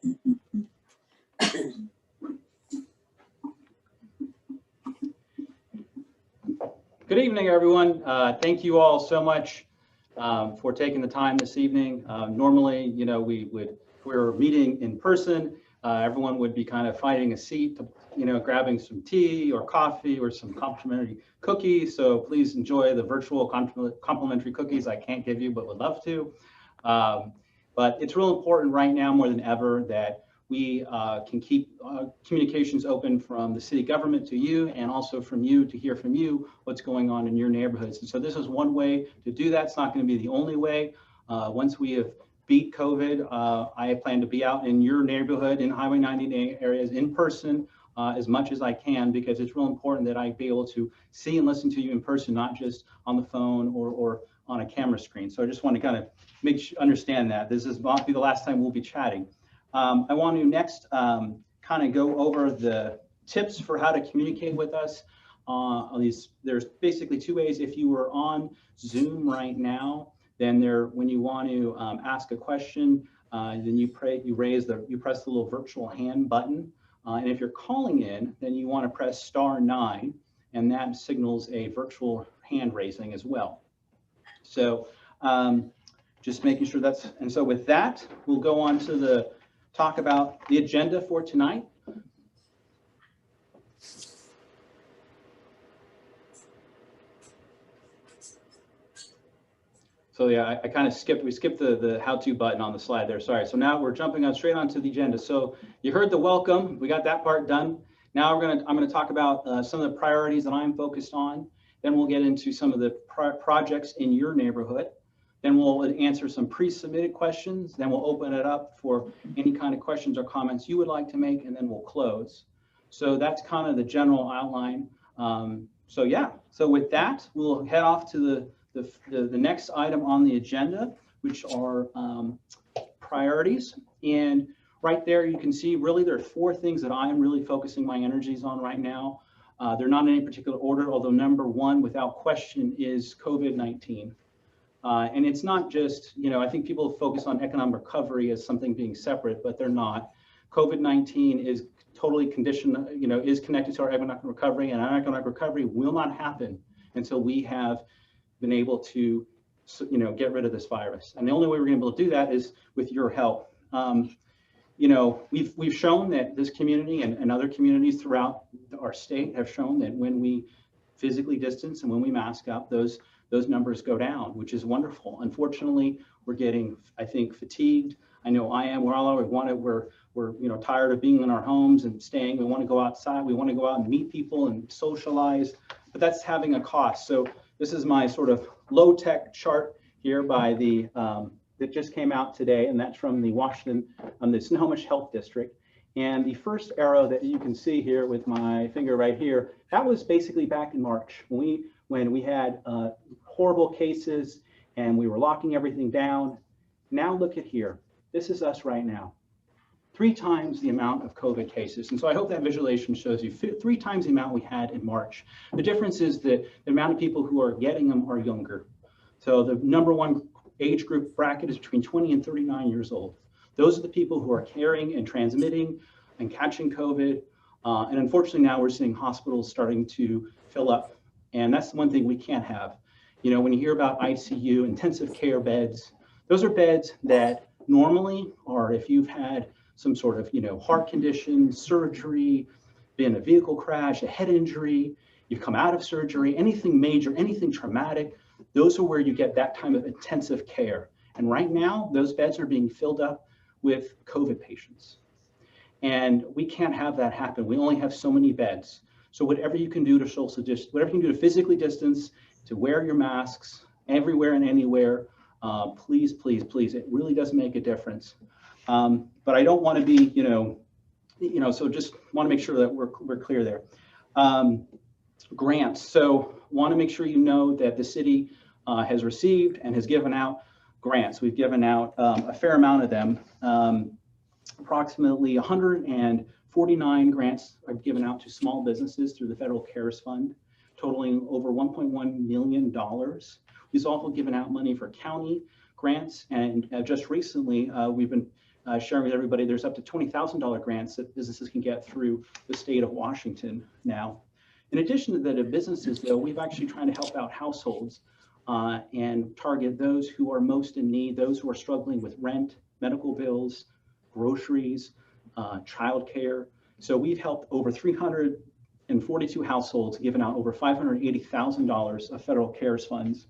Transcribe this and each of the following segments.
Good evening, everyone. Thank you all so much for taking the time this evening. Normally, you know, if we were meeting in person, everyone would be kind of finding a seat, to, you know, grabbing some tea or coffee or some complimentary cookies. So please enjoy the virtual complimentary cookies I can't give you, but would love to. But it's real important right now more than ever that we can keep communications open from the city government to you, and also from you to hear from you what's going on in your neighborhoods. And so this is one way to do that. It's not going to be the only way. Once we have beat COVID, I plan to be out in your neighborhood, in Highway 90 areas, in person as much as I can, because it's real important that I be able to see and listen to you in person, not just on the phone or on a camera screen. So I just want to kind of understand that this is not be the last time we'll be chatting. I want to next kind of go over the tips for how to communicate with us. There's basically two ways. If you were on Zoom right now, then when you want to ask a question, then you press the little virtual hand button. And if you're calling in, then you want to press *9, and that signals a virtual hand raising as well. So just making sure that's, and so with that, we'll go on to talk about the agenda for tonight. So yeah, I kind of we skipped the how-to button on the slide there, sorry. So now we're jumping straight onto the agenda. So you heard the welcome, we got that part done. Now I'm gonna talk about some of the priorities that I'm focused on. Then we'll get into some of the projects in your neighborhood. Then we'll answer some pre-submitted questions. Then we'll open it up for any kind of questions or comments you would like to make, and then we'll close. So that's kind of the general outline. So yeah, so with that, we'll head off to the next item on the agenda, which are priorities. And right there, you can see really there are four things that I'm really focusing my energies on right now. They're not in any particular order, although number one, without question, is COVID-19. And it's not just, you know, I think people focus on economic recovery as something being separate, but they're not. COVID-19 is totally conditioned, you know, is connected to our economic recovery, and our economic recovery will not happen until we have been able to, you know, get rid of this virus. And the only way we're going to be able to do that is with your help. You know, we've shown that this community and other communities throughout our state have shown that when we physically distance and when we mask up, those numbers go down, which is wonderful. Unfortunately, we're getting, I think, fatigued. I know I am. We're you know, tired of being in our homes and staying. We want to go outside. We want to go out and meet people and socialize, but that's having a cost. So this is my sort of low-tech chart here by that just came out today, and that's from the Washington, the Snohomish Health District. And the first arrow that you can see here with my finger right here, that was basically back in March when we had horrible cases and we were locking everything down. Now look at here. This is us right now. 3 times the amount of COVID cases. And so I hope that visualization shows you 3 times the amount we had in March. The difference is that the amount of people who are getting them are younger. So the number one age group bracket is between 20 and 39 years old. Those are the people who are carrying and transmitting and catching COVID. And unfortunately now we're seeing hospitals starting to fill up. And that's the one thing we can't have. You know, when you hear about ICU, intensive care beds, those are beds that normally are if you've had some sort of, you know, heart condition, surgery, been a vehicle crash, a head injury, you've come out of surgery, anything major, anything traumatic, those are where you get that kind of intensive care. And right now, those beds are being filled up with COVID patients. And we can't have that happen. We only have so many beds. So whatever you can do to social distance, whatever you can do to physically distance, to wear your masks everywhere and anywhere, please, please, please, it really does make a difference. But I don't want to be, you know, so just want to make sure that we're clear there. Grants. So want to make sure you know that the city has received and has given out grants. We've given out a fair amount of them. Approximately 149 grants are given out to small businesses through the Federal CARES Fund, totaling over $1.1 million. We've also given out money for county grants, and just recently we've been sharing with everybody, there's up to $20,000 grants that businesses can get through the state of Washington now. In addition to the businesses, though, we've actually trying to help out households and target those who are most in need, those who are struggling with rent, medical bills, groceries, childcare. So we've helped over 342 households, given out over $580,000 of federal CARES funds.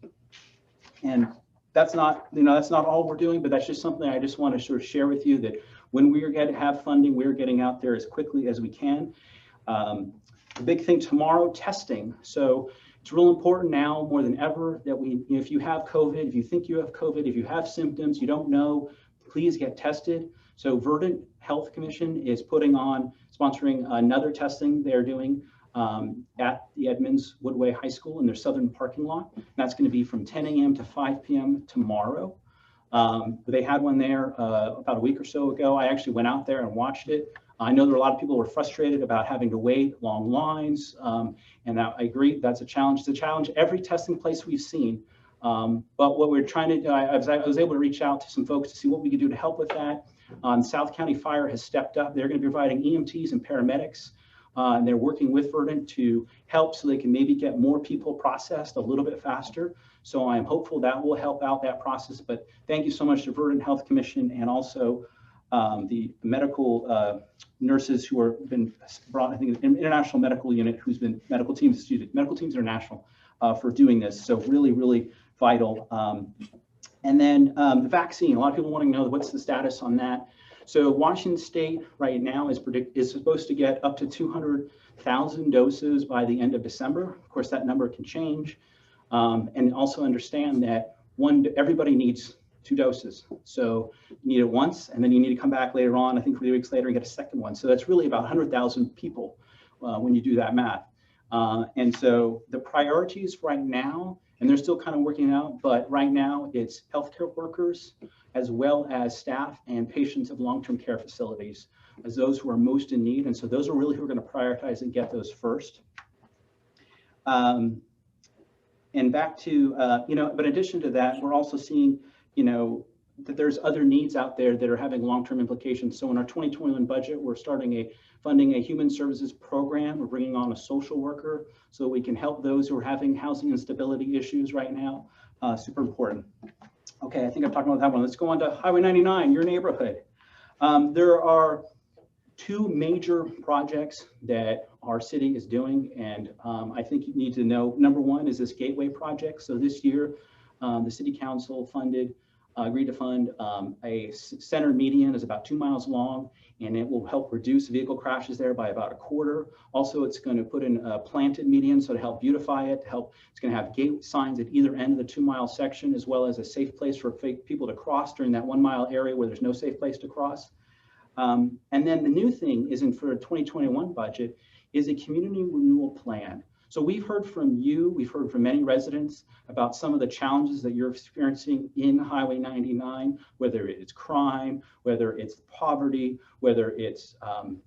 And that's not, that's not all we're doing, but that's just something I just want to sort of share with you, that when we are getting have funding, we're getting out there as quickly as we can. The big thing tomorrow, testing. So it's real important now more than ever that if you have COVID, if you think you have COVID, if you have symptoms, you don't know, please get tested. So Verdant Health Commission is sponsoring another testing they're doing at the Edmonds Woodway High School in their southern parking lot. That's going to be from 10 a.m. to 5 p.m. tomorrow. They had one there about a week or so ago. I actually went out there and watched it. I know there are a lot of people who are frustrated about having to wait long lines, and I agree, that's a challenge. It's a challenge every testing place we've seen. But what we're trying to do, I was able to reach out to some folks to see what we could do to help with that. South County Fire has stepped up. They're going to be providing EMTs and paramedics. And they're working with Verdant to help so they can maybe get more people processed a little bit faster. So I'm hopeful that will help out that process. But thank you so much to Verdant Health Commission and also the medical nurses who have been brought, I think, an international medical unit who's been medical teams international for doing this. So really, really vital. And then the vaccine, a lot of people want to know what's the status on that. So Washington State right now is supposed to get up to 200,000 doses by the end of December. Of course, that number can change. And also understand that everybody needs 2 doses. So you need it once, and then you need to come back later on, I think 3 weeks later, and get a second one. So that's really about 100,000 people when you do that math. And so the priorities right now, and they're still kind of working out, but right now it's healthcare workers, as well as staff and patients of long-term care facilities as those who are most in need. And so those are really who are going to prioritize and get those first. And back to, but in addition to that, we're also seeing, that there's other needs out there that are having long-term implications. So in our 2021 budget, we're funding a human services program. We're bringing on a social worker so we can help those who are having housing instability issues right now. Super important. Okay, I think I've talked about that one. Let's go on to Highway 99, your neighborhood. There are 2 major projects that our city is doing, and I think you need to know. Number one is this Gateway project. So this year, the City Council agreed to fund a center median is about 2 miles long, and it will help reduce vehicle crashes there by about 1/4. Also, it's going to put in a planted median, so to help beautify it, it's going to have gate signs at either end of the 2-mile section, as well as a safe place for people to cross during that 1-mile area where there's no safe place to cross. And then the new thing for the 2021 budget is a community renewal plan. So we've heard from we've heard from many residents about some of the challenges that you're experiencing in Highway 99, whether it's crime, whether it's poverty, whether it's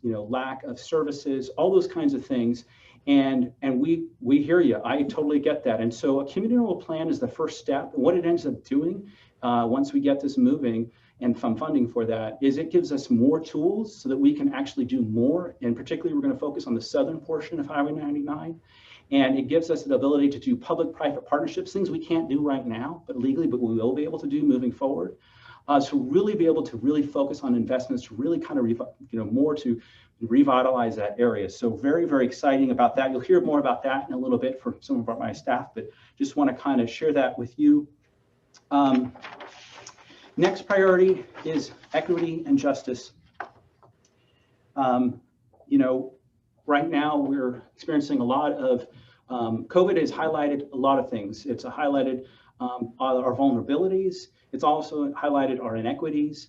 lack of services, all those kinds of things. And we hear you. I totally get that. And so a community renewal plan is the first step. And what it ends up doing once we get this moving and from funding for that is it gives us more tools so that we can actually do more. And particularly, we're going to focus on the southern portion of Highway 99. And it gives us the ability to do public-private partnerships, things we can't do right now, but legally, but we will be able to do moving forward. So really be able to really focus on investments to really kind of, more to revitalize that area. So very, very exciting about that. You'll hear more about that in a little bit from some of my staff, but just want to kind of share that with you. Next priority is equity and justice. Right now we're experiencing a lot of, COVID has highlighted a lot of things. It's highlighted our vulnerabilities. It's also highlighted our inequities.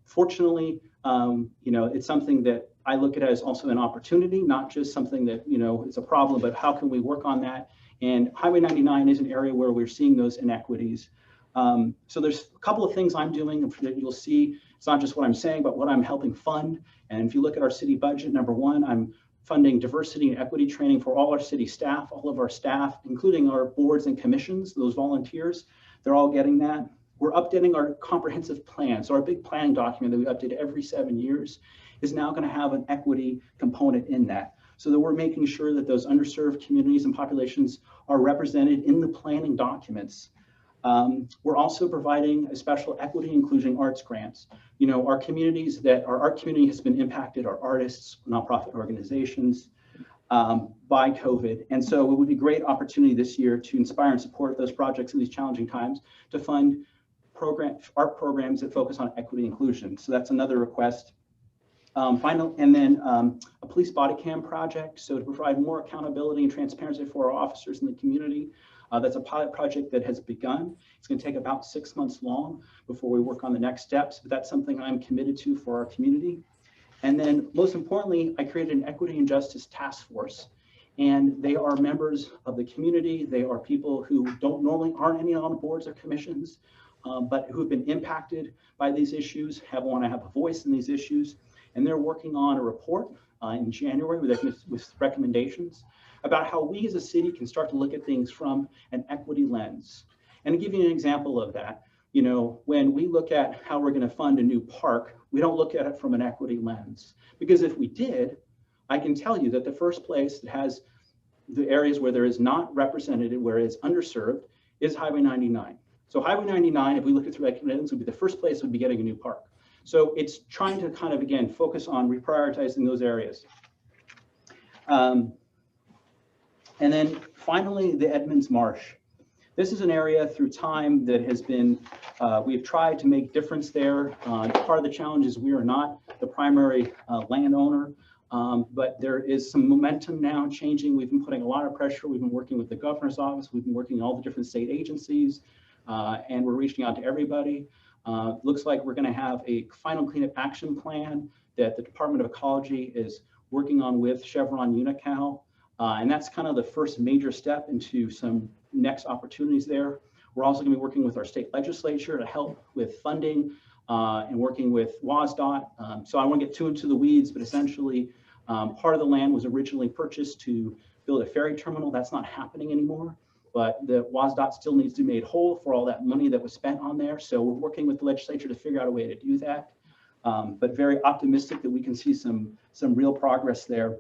Fortunately, it's something that I look at as also an opportunity, not just something that, it's a problem, but how can we work on that? And Highway 99 is an area where we're seeing those inequities. So there's a couple of things I'm doing that you'll see. It's not just what I'm saying, but what I'm helping fund. And if you look at our city budget, number one, I'm funding diversity and equity training for all our city staff, all of our staff, including our boards and commissions, those volunteers, they're all getting that. we're updating our comprehensive plan. So our big planning document that we update every 7 years is now going to have an equity component in that, so that we're making sure that those underserved communities and populations are represented in the planning documents. We're also providing a special equity inclusion arts grants. You know, our communities that our art community has been impacted are artists, nonprofit organizations, by COVID. And so it would be a great opportunity this year to inspire and support those projects in these challenging times to fund art programs that focus on equity inclusion. So that's another request. And then a police body cam project. So to provide more accountability and transparency for our officers in the community. That's a pilot project that has begun. It's going to take about 6 months long before we work on the next steps, but that's something I'm committed to for our community. And then most importantly, I created an equity and justice task force, and they are members of the community. They are people who aren't any on boards or commissions, but who have been impacted by these issues, want to have a voice in these issues. And they're working on a report in January with recommendations about how we as a city can start to look at things from an equity lens. And to give you an example of that, you know, when we look at how we're going to fund a new park, we don't look at it from an equity lens. Because if we did, I can tell you that the first place that has the areas where there is not represented, where it's underserved, is Highway 99. So Highway 99, if we look at through equity lens, would be the first place we'd be getting a new park. So it's trying to kind of, again, focus on reprioritizing those areas. And then finally, the Edmonds Marsh. This is an area through time that has been, we've tried to make difference there. Part of the challenge is we are not the primary landowner, but there is some momentum now changing. We've been putting a lot of pressure. We've been working with the governor's office. We've been working with all the different state agencies, and we're reaching out to everybody. Looks like we're going to have a final cleanup action plan that the Department of Ecology is working on with Chevron Unocal. And that's kind of the first major step into some next opportunities there. We're also going to be working with our state legislature to help with funding and working with WSDOT. So I won't get too into the weeds, but essentially part of the land was originally purchased to build a ferry terminal. That's not happening anymore, but the WSDOT still needs to be made whole for all that money that was spent on there. So we're working with the legislature to figure out a way to do that, but very optimistic that we can see some real progress there.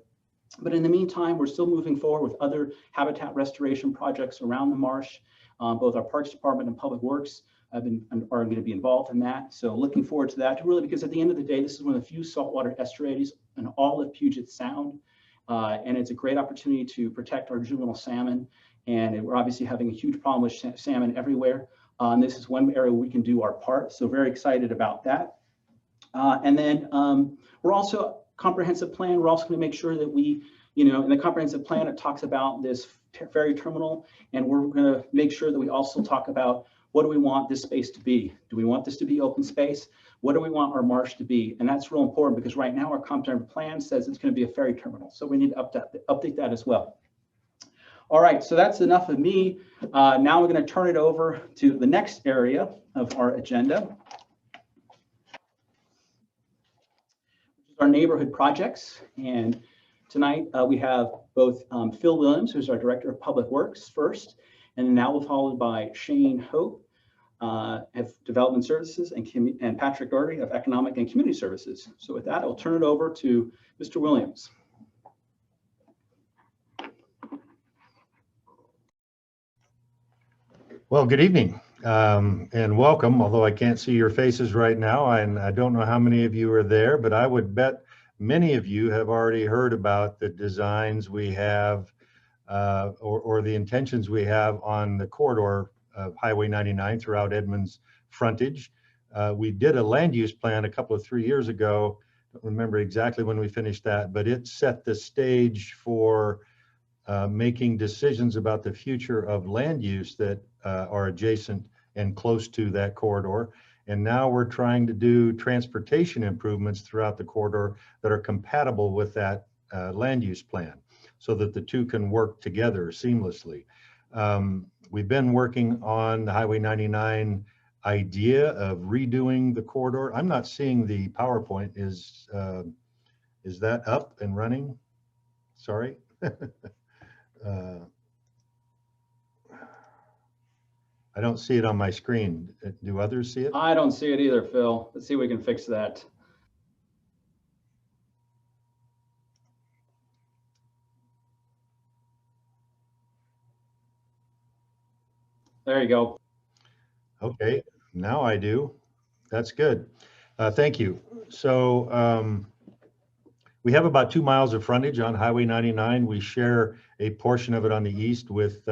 But in the meantime, we're still moving forward with other habitat restoration projects around the marsh. Both our Parks Department and Public Works are going to be involved in that. So looking forward to that, really, because at the end of the day, this is one of the few saltwater estuaries in all of Puget Sound. And it's a great opportunity to protect our juvenile salmon. And we're obviously having a huge problem with salmon everywhere. And this is one area where we can do our part. So very excited about that. And then we're also comprehensive plan. We're also going to make sure that we, you know, in the comprehensive plan, it talks about this ferry terminal, and we're going to make sure that we also talk about what do we want this space to be? Do we want this to be open space? What do we want our marsh to be? And that's real important because right now our comprehensive plan says it's going to be a ferry terminal. So we need to update that as well. All right, so that's enough of me. Now we're going to turn it over to the next area of our agenda. Our neighborhood projects, and tonight we have both Phil Williams, who's our Director of Public Works first, and now we're followed by Shane Hope of Development Services and Patrick Doherty of Economic and Community Services. So with that, I'll turn it over to Mr. Williams. Well, good evening and welcome, although I can't see your faces right now, and I don't know how many of you are there, but I would bet many of you have already heard about the designs we have or the intentions we have on the corridor of Highway 99 throughout Edmonds frontage. We did a land use plan a couple of 3 years ago. I don't remember exactly when we finished that, but it set the stage for making decisions about the future of land use that are adjacent and close to that corridor. And now we're trying to do transportation improvements throughout the corridor that are compatible with that land use plan so that the two can work together seamlessly. We've been working on the Highway 99 idea of redoing the corridor. I'm not seeing the PowerPoint. Is that up and running? Sorry. I don't see it on my screen. Do others see it? I don't see it either, Phil. Let's see if we can fix that. There you go. Okay, now I do. That's good. Thank you. So we have about 2 miles of frontage on Highway 99. We share a portion of it on the east with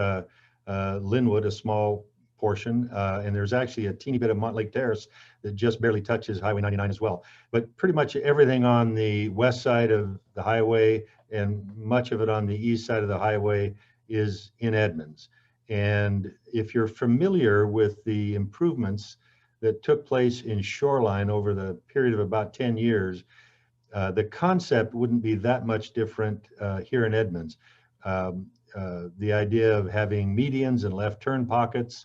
Linwood, a small portion, and there's actually a teeny bit of Montlake Terrace that just barely touches Highway 99 as well. But pretty much everything on the west side of the highway and much of it on the east side of the highway is in Edmonds. And if you're familiar with the improvements that took place in Shoreline over the period of about 10 years, the concept wouldn't be that much different here in Edmonds. The idea of having medians and left turn pockets,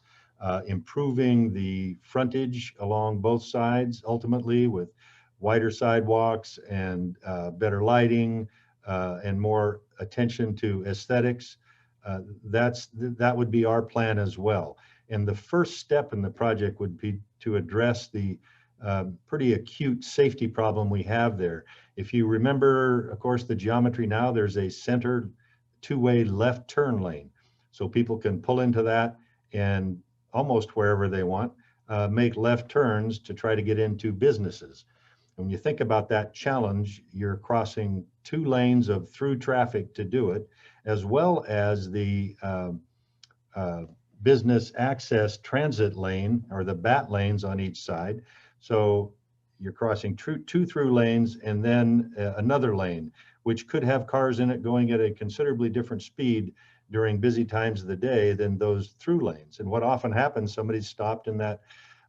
improving the frontage along both sides, ultimately with wider sidewalks and better lighting and more attention to aesthetics. That would be our plan as well. And the first step in the project would be to address the pretty acute safety problem we have there. If you remember, of course, the geometry now, there's a center two-way left turn lane. So people can pull into that and almost wherever they want, make left turns to try to get into businesses. And when you think about that challenge, you're crossing 2 lanes of through traffic to do it, as well as the business access transit lane, or the BAT lanes on each side. So you're crossing 2 through lanes and then another lane, which could have cars in it going at a considerably different speed during busy times of the day than those through lanes. And what often happens, somebody's stopped in that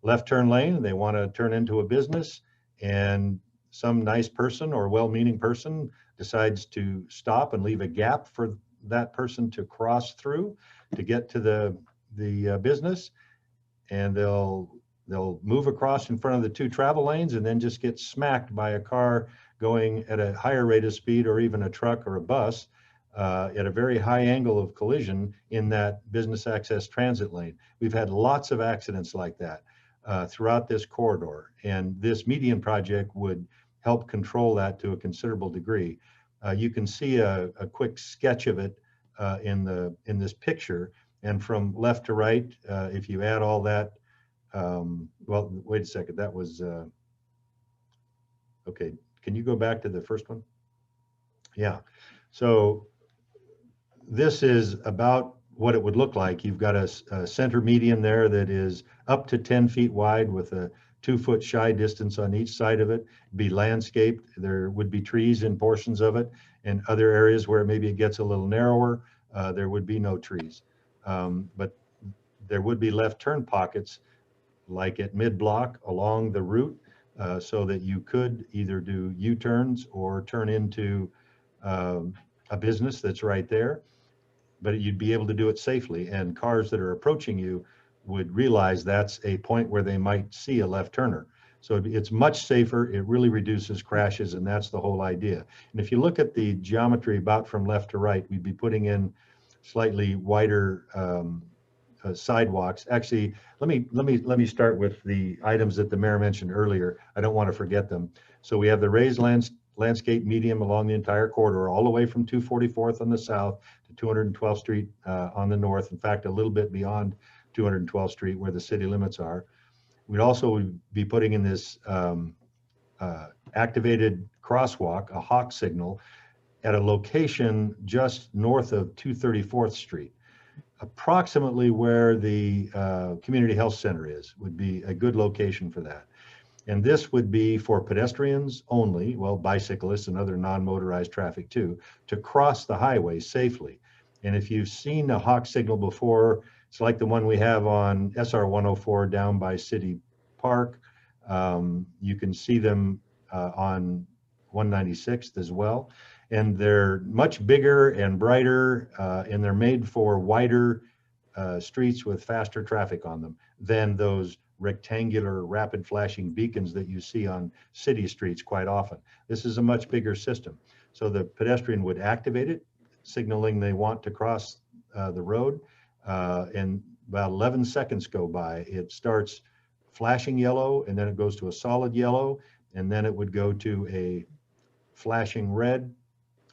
left turn lane and they want to turn into a business, and some nice person or well-meaning person decides to stop and leave a gap for that person to cross through to get to the business, and they'll move across in front of the 2 travel lanes and then just get smacked by a car going at a higher rate of speed, or even a truck or a bus at a very high angle of collision in that business access transit lane. We've had lots of accidents like that throughout this corridor, and this median project would help control that to a considerable degree. You can see a quick sketch of it in this picture, and from left to right, if you add all that, well, wait a second, that was, okay, can you go back to the first one? Yeah, so this is about what it would look like. You've got a center median there that is up to 10 feet wide with a 2-foot shy distance on each side of it. Be landscaped. There would be trees in portions of it, and other areas where maybe it gets a little narrower, there would be no trees. But there would be left turn pockets like at mid-block along the route, so that you could either do U-turns or turn into a business that's right there, but you'd be able to do it safely, and cars that are approaching you would realize that's a point where they might see a left turner. So it's much safer, it really reduces crashes, and that's the whole idea. And if you look at the geometry about from left to right, we'd be putting in slightly wider sidewalks. Actually, let me start with the items that the mayor mentioned earlier. I don't want to forget them. So we have the raised landscape medium along the entire corridor, all the way from 244th on the south to 212th Street on the north. In fact, a little bit beyond 212th Street where the city limits are. We'd also be putting in this activated crosswalk, a hawk signal, at a location just north of 234th Street. Approximately where the community health center is would be a good location for that. And this would be for pedestrians only, well, bicyclists and other non-motorized traffic too, to cross the highway safely. And if you've seen a hawk signal before, it's like the one we have on SR 104 down by City Park. You can see them on 196th as well. And they're much bigger and brighter, and they're made for wider streets with faster traffic on them than those rectangular rapid flashing beacons that you see on city streets quite often. This is a much bigger system. So the pedestrian would activate it, signaling they want to cross the road, and about 11 seconds go by. It starts flashing yellow, and then it goes to a solid yellow, and then it would go to a flashing red,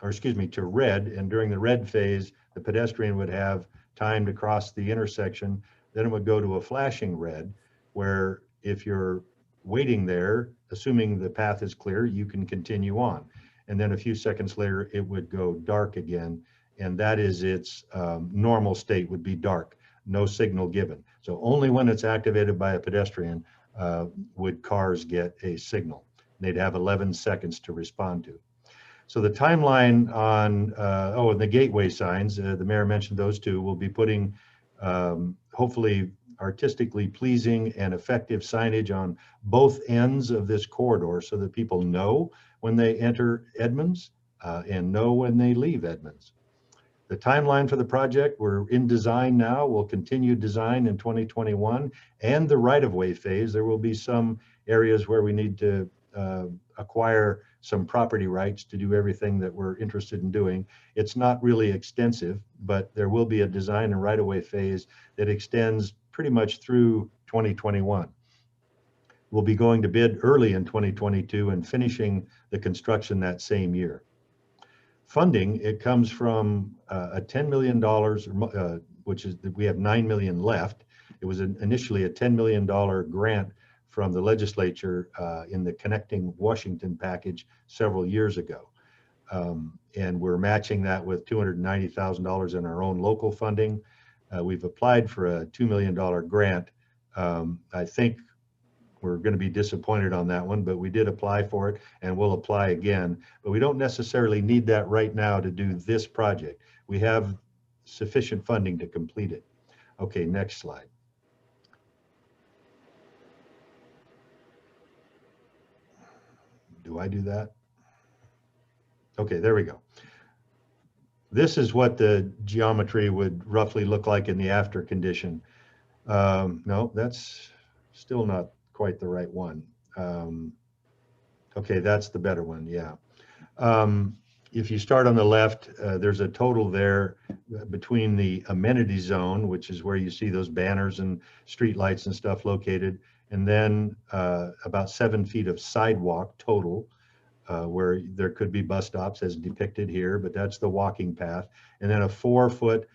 or excuse me, to red. And during the red phase, the pedestrian would have time to cross the intersection. Then it would go to a flashing red, where if you're waiting there, assuming the path is clear, you can continue on. And then a few seconds later, it would go dark again. And that is its normal state, would be dark, no signal given. So only when it's activated by a pedestrian would cars get a signal. They'd have 11 seconds to respond to. So the timeline on, and the gateway signs, the mayor mentioned those two. We'll be putting hopefully artistically pleasing and effective signage on both ends of this corridor so that people know when they enter Edmonds and know when they leave Edmonds. The timeline for the project, we're in design now. We'll continue design in 2021, and the right-of-way phase. There will be some areas where we need to acquire some property rights to do everything that we're interested in doing. It's not really extensive, but there will be a design and right-of-way phase that extends pretty much through 2021. We'll be going to bid early in 2022 and finishing the construction that same year. Funding, it comes from a $10 million, which is, we have $9 million left. It was initially a $10 million grant from the legislature in the Connecting Washington package several years ago. And we're matching that with $290,000 in our own local funding. We've applied for a $2 million grant. I think we're going to be disappointed on that one, but we did apply for it, and we'll apply again. But we don't necessarily need that right now to do this project. We have sufficient funding to complete it. Okay, next slide. Do I do that? Okay, there we go. This is what the geometry would roughly look like in the after condition. No, that's still not quite the right one. Okay, that's the better one, yeah. If you start on the left, there's a total there between the amenity zone, which is where you see those banners and street lights and stuff located, and then about 7 feet of sidewalk total, where there could be bus stops as depicted here, but that's the walking path. And then a 4-foot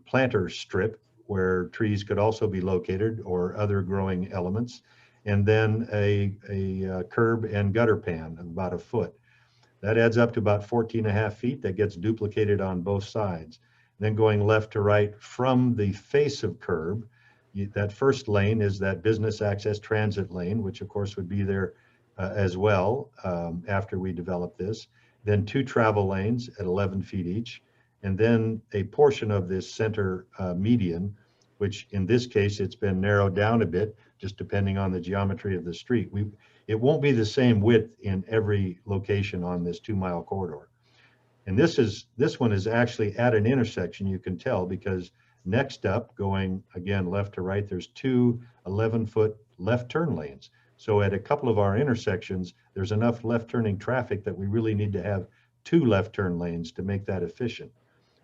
planter strip where trees could also be located or other growing elements. And then a curb and gutter pan of about 1 foot. That adds up to about 14.5 feet. That gets duplicated on both sides. Then going left to right from the face of curb, that first lane is that business access transit lane, which of course would be there as well after we develop this. Then 2 travel lanes at 11 feet each. And then a portion of this center median, which in this case, it's been narrowed down a bit, just depending on the geometry of the street. It won't be the same width in every location on this 2-mile corridor. And this one is actually at an intersection, you can tell, because next up, going again left to right, there's 2 11-foot left turn lanes. So at a couple of our intersections, there's enough left turning traffic that we really need to have 2 left turn lanes to make that efficient.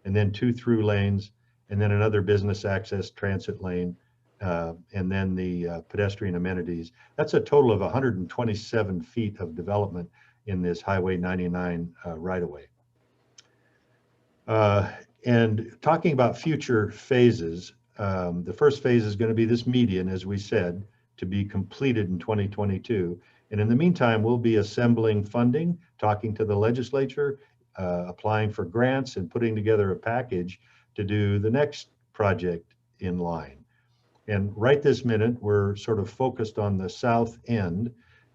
And then 2 through lanes, and then another business access transit lane, and then the pedestrian amenities. That's a total of 127 feet of development in this Highway 99 right-of-way. And talking about future phases, the first phase is going to be this median, as we said, to be completed in 2022. And in the meantime, we'll be assembling funding, talking to the legislature, applying for grants, and putting together a package to do the next project in line. And right this minute, we're sort of focused on the south end,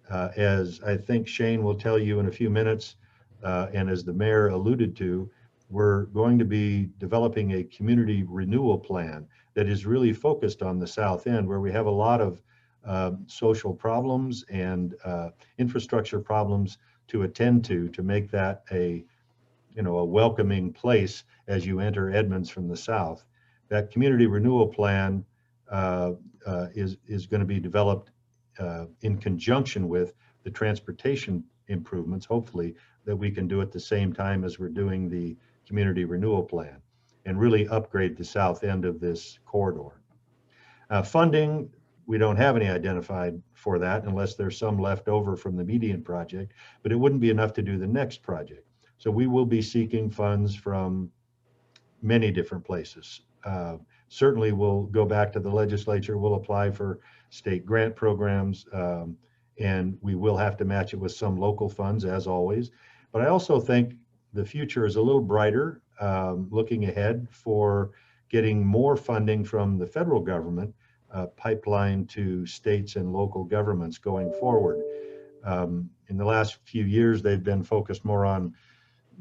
as I think Shane will tell you in a few minutes, and as the mayor alluded to, we're going to be developing a community renewal plan that is really focused on the south end, where we have a lot of social problems and infrastructure problems to attend to make that a welcoming place as you enter Edmonds from the south. That community renewal plan is going to be developed in conjunction with the transportation improvements, hopefully, that we can do at the same time as we're doing the community renewal plan and really upgrade the south end of this corridor. Funding, we don't have any identified for that unless there's some left over from the median project, but it wouldn't be enough to do the next project. So we will be seeking funds from many different places. Certainly we'll go back to the legislature, we'll apply for state grant programs, and we will have to match it with some local funds as always. But I also think the future is a little brighter, looking ahead for getting more funding from the federal government, pipeline to states and local governments going forward. In the last few years, they've been focused more on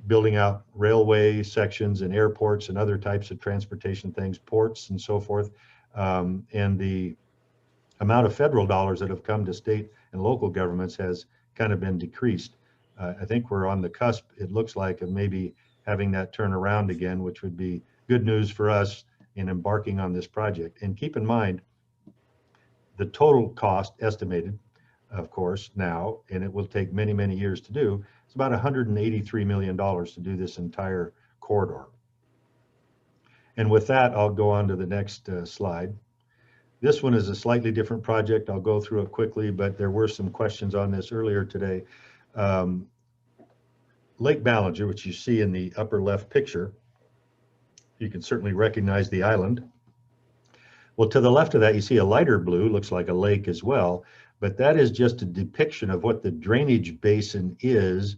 building out railway sections and airports and other types of transportation things, ports and so forth. And the amount of federal dollars that have come to state and local governments has kind of been decreased. I think we're on the cusp, it looks like, of maybe having that turn around again, which would be good news for us in embarking on this project. And keep in mind, the total cost estimated, of course, now, and it will take many, many years to do, it's about $183 million to do this entire corridor. And with that, I'll go on to the next slide. This one is a slightly different project. I'll go through it quickly, but there were some questions on this earlier today. Lake Ballenger, which you see in the upper left picture, you can certainly recognize the island. Well, to the left of that, you see a lighter blue, looks like a lake as well, but that is just a depiction of what the drainage basin is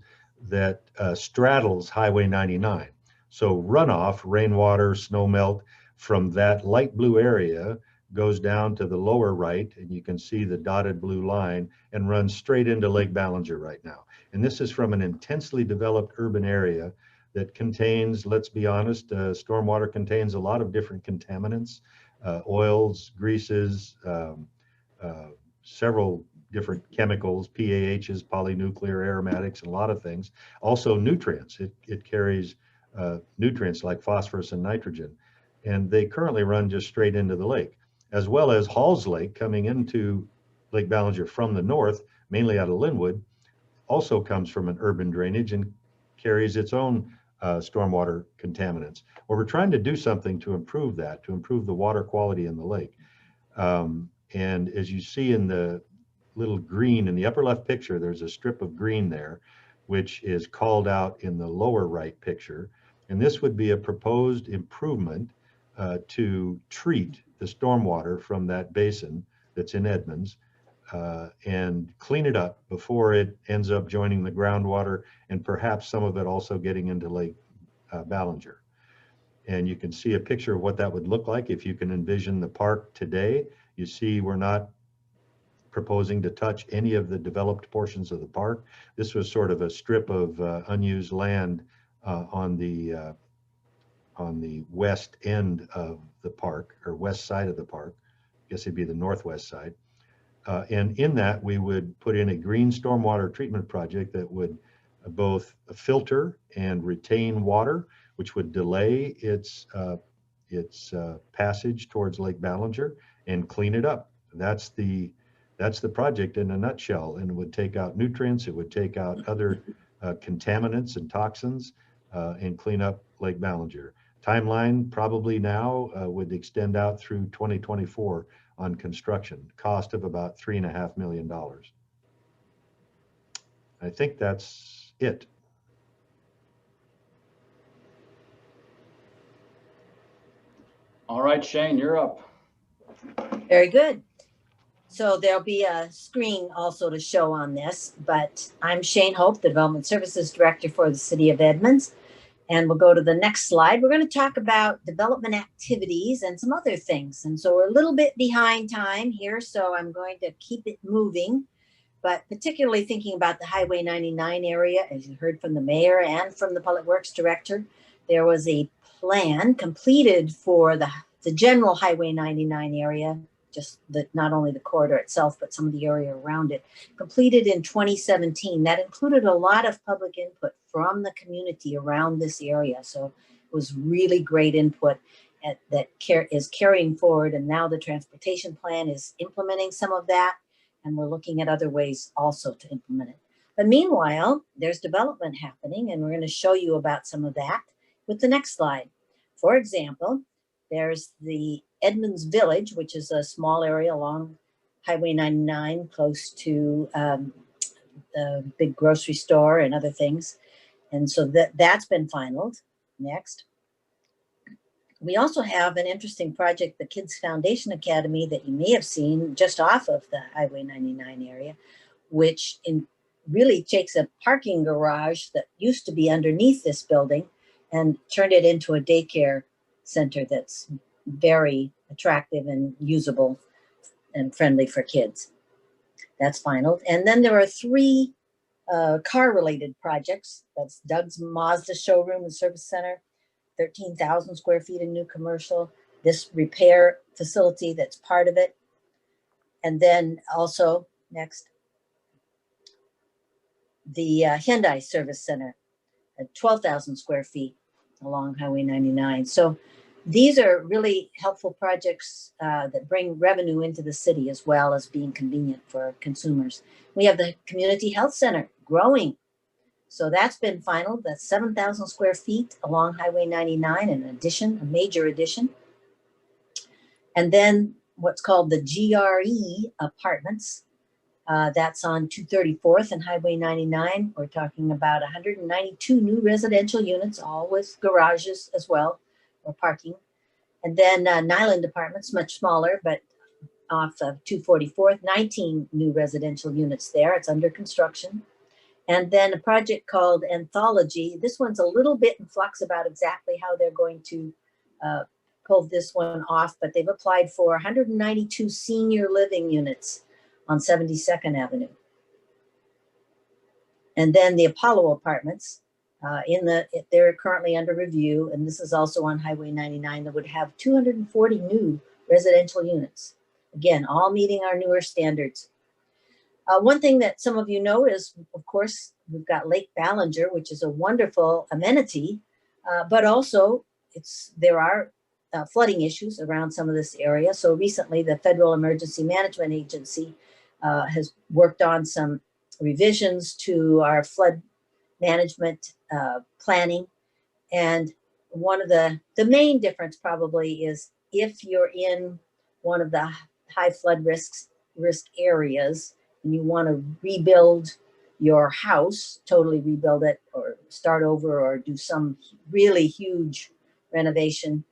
that straddles Highway 99. So runoff, rainwater, snow melt from that light blue area goes down to the lower right, and you can see the dotted blue line, and runs straight into Lake Ballenger right now. And this is from an intensely developed urban area that contains, let's be honest, stormwater contains a lot of different contaminants, oils, greases, several different chemicals, PAHs, polynuclear aromatics, and a lot of things. Also nutrients, it carries nutrients like phosphorus and nitrogen. And they currently run just straight into the lake, as well as Halls Lake coming into Lake Ballenger from the north, mainly out of Linwood, also comes from an urban drainage and carries its own stormwater contaminants. Well, we're trying to do something to improve that, to improve the water quality in the lake. And as you see in the little green in the upper left picture, there's a strip of green there, which is called out in the lower right picture. And this would be a proposed improvement to treat the stormwater from that basin that's in Edmonds and clean it up before it ends up joining the groundwater, and perhaps some of it also getting into Lake Ballenger. And you can see a picture of what that would look like if you can envision the park today. You see we're not proposing to touch any of the developed portions of the park. This was sort of a strip of unused land on the west end of the park, or west side of the park. I guess it'd be the northwest side. And in that, we would put in a green stormwater treatment project that would both filter and retain water, which would delay its passage towards Lake Ballenger, and clean it up. That's the project in a nutshell, and it would take out nutrients, it would take out other contaminants and toxins, and clean up Lake Ballenger. Timeline probably now would extend out through 2024 on construction, cost of about $3.5 million. I think that's it. All right, Shane, you're up. Very good. So there'll be a screen also to show on this, but I'm Shane Hope, the Development Services Director for the City of Edmonds. And we'll go to the next slide. We're going to talk about development activities and some other things. And so we're a little bit behind time here, so I'm going to keep it moving, but particularly thinking about the Highway 99 area, as you heard from the mayor and from the Public Works Director, there was a plan completed for the general Highway 99 area, just not only the corridor itself, but some of the area around it, completed in 2017. That included a lot of public input from the community around this area. So it was really great input that is carrying forward. And now the transportation plan is implementing some of that. And we're looking at other ways also to implement it. But meanwhile, there's development happening, and we're going to show you about some of that with the next slide. For example, there's the Edmonds Village, which is a small area along Highway 99, close to the big grocery store and other things. And so that's been finalized. Next. We also have an interesting project, the Kids Foundation Academy, that you may have seen just off of the Highway 99 area, which really takes a parking garage that used to be underneath this building and turned it into a daycare center that's very attractive and usable and friendly for kids. That's final. And then there are 3 car-related projects. That's Doug's Mazda showroom and service center, 13,000 square feet in new commercial, this repair facility that's part of it. And then also, next, the Hyundai service center at 12,000 square feet along Highway 99. So these are really helpful projects that bring revenue into the city as well as being convenient for consumers. We have the Community Health Center growing. So that's been final. That's 7,000 square feet along Highway 99, an addition, a major addition. And then what's called the GRE apartments. That's on 234th and Highway 99. We're talking about 192 new residential units, all with garages as well, or parking. And then Nyland Apartments, much smaller, but off of 244th, 19 new residential units there. It's under construction. And then a project called Anthology. This one's a little bit in flux about exactly how they're going to pull this one off, but they've applied for 192 senior living units on 72nd Avenue. And then the Apollo Apartments, they're currently under review, and this is also on Highway 99, that would have 240 new residential units. Again, all meeting our newer standards. One thing that some of you know is, of course, we've got Lake Ballinger, which is a wonderful amenity, but also there are flooding issues around some of this area. So recently, the Federal Emergency Management Agency has worked on some revisions to our flood management planning. And one of the main difference probably is if you're in one of the high flood risk areas and you want to rebuild your house, totally rebuild it or start over or do some really huge renovation,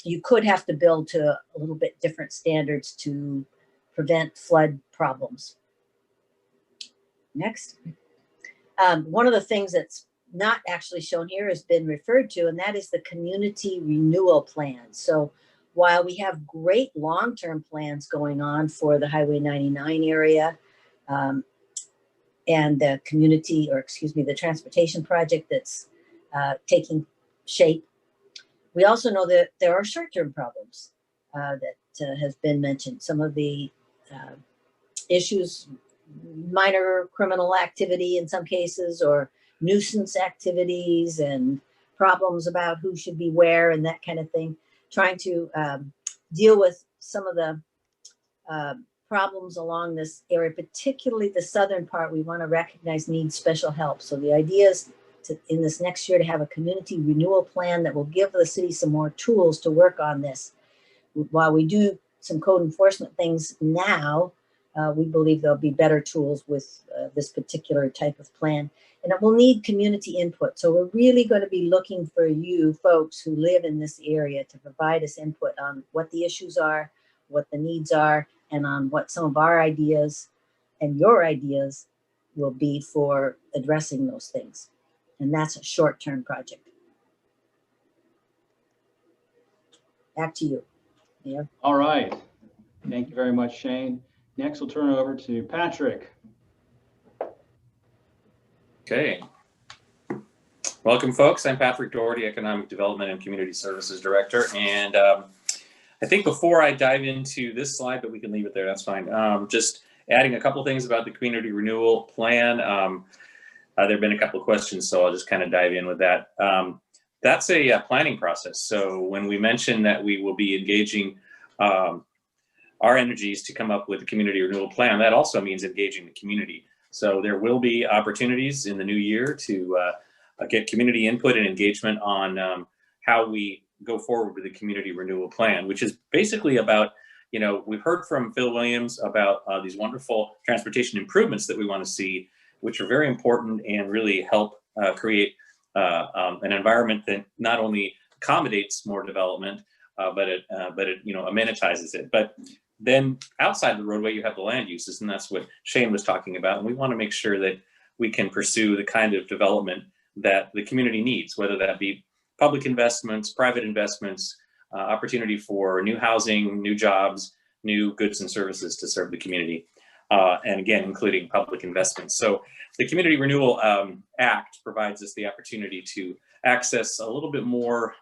you could have to build to a little bit different standards to prevent flood problems. Next. One of the things that's not actually shown here has been referred to, and that is the community renewal plan. So while we have great long-term plans going on for the Highway 99 area and the the transportation project that's taking shape, we also know that there are short-term problems that has been mentioned. Some of the issues, minor criminal activity in some cases, or nuisance activities and problems about who should be where and that kind of thing. Trying to deal with some of the problems along this area, particularly the southern part, we want to recognize needs special help. So the idea is in this next year to have a community renewal plan that will give the city some more tools to work on this. While we do some code enforcement things now, we believe there'll be better tools with this particular type of plan. And it will need community input. So we're really going to be looking for you folks who live in this area to provide us input on what the issues are, what the needs are, and on what some of our ideas and your ideas will be for addressing those things. And that's a short-term project. Back to you, Mayor. All right. Thank you very much, Shane. Next, we'll turn it over to Patrick. Okay. Welcome, folks. I'm Patrick Doherty, Economic Development and Community Services Director. And I think before I dive into this slide, but we can leave it there, that's fine. Just adding a couple things about the community renewal plan. There have been a couple of questions, so I'll just kind of dive in with that. That's a planning process. So when we mention that we will be engaging our energies to come up with a community renewal plan, that also means engaging the community. So there will be opportunities in the new year to get community input and engagement on how we go forward with the community renewal plan, which is basically about, you know, we've heard from Phil Williams about these wonderful transportation improvements that we want to see, which are very important and really help create an environment that not only accommodates more development, but it you know, amenitizes it. But then outside the roadway, you have the land uses, and that's what Shane was talking about. And we want to make sure that we can pursue the kind of development that the community needs, whether that be public investments, private investments, opportunity for new housing, new jobs, new goods and services to serve the community, and again, including public investments. So the Community Renewal Act provides us the opportunity to access a little bit more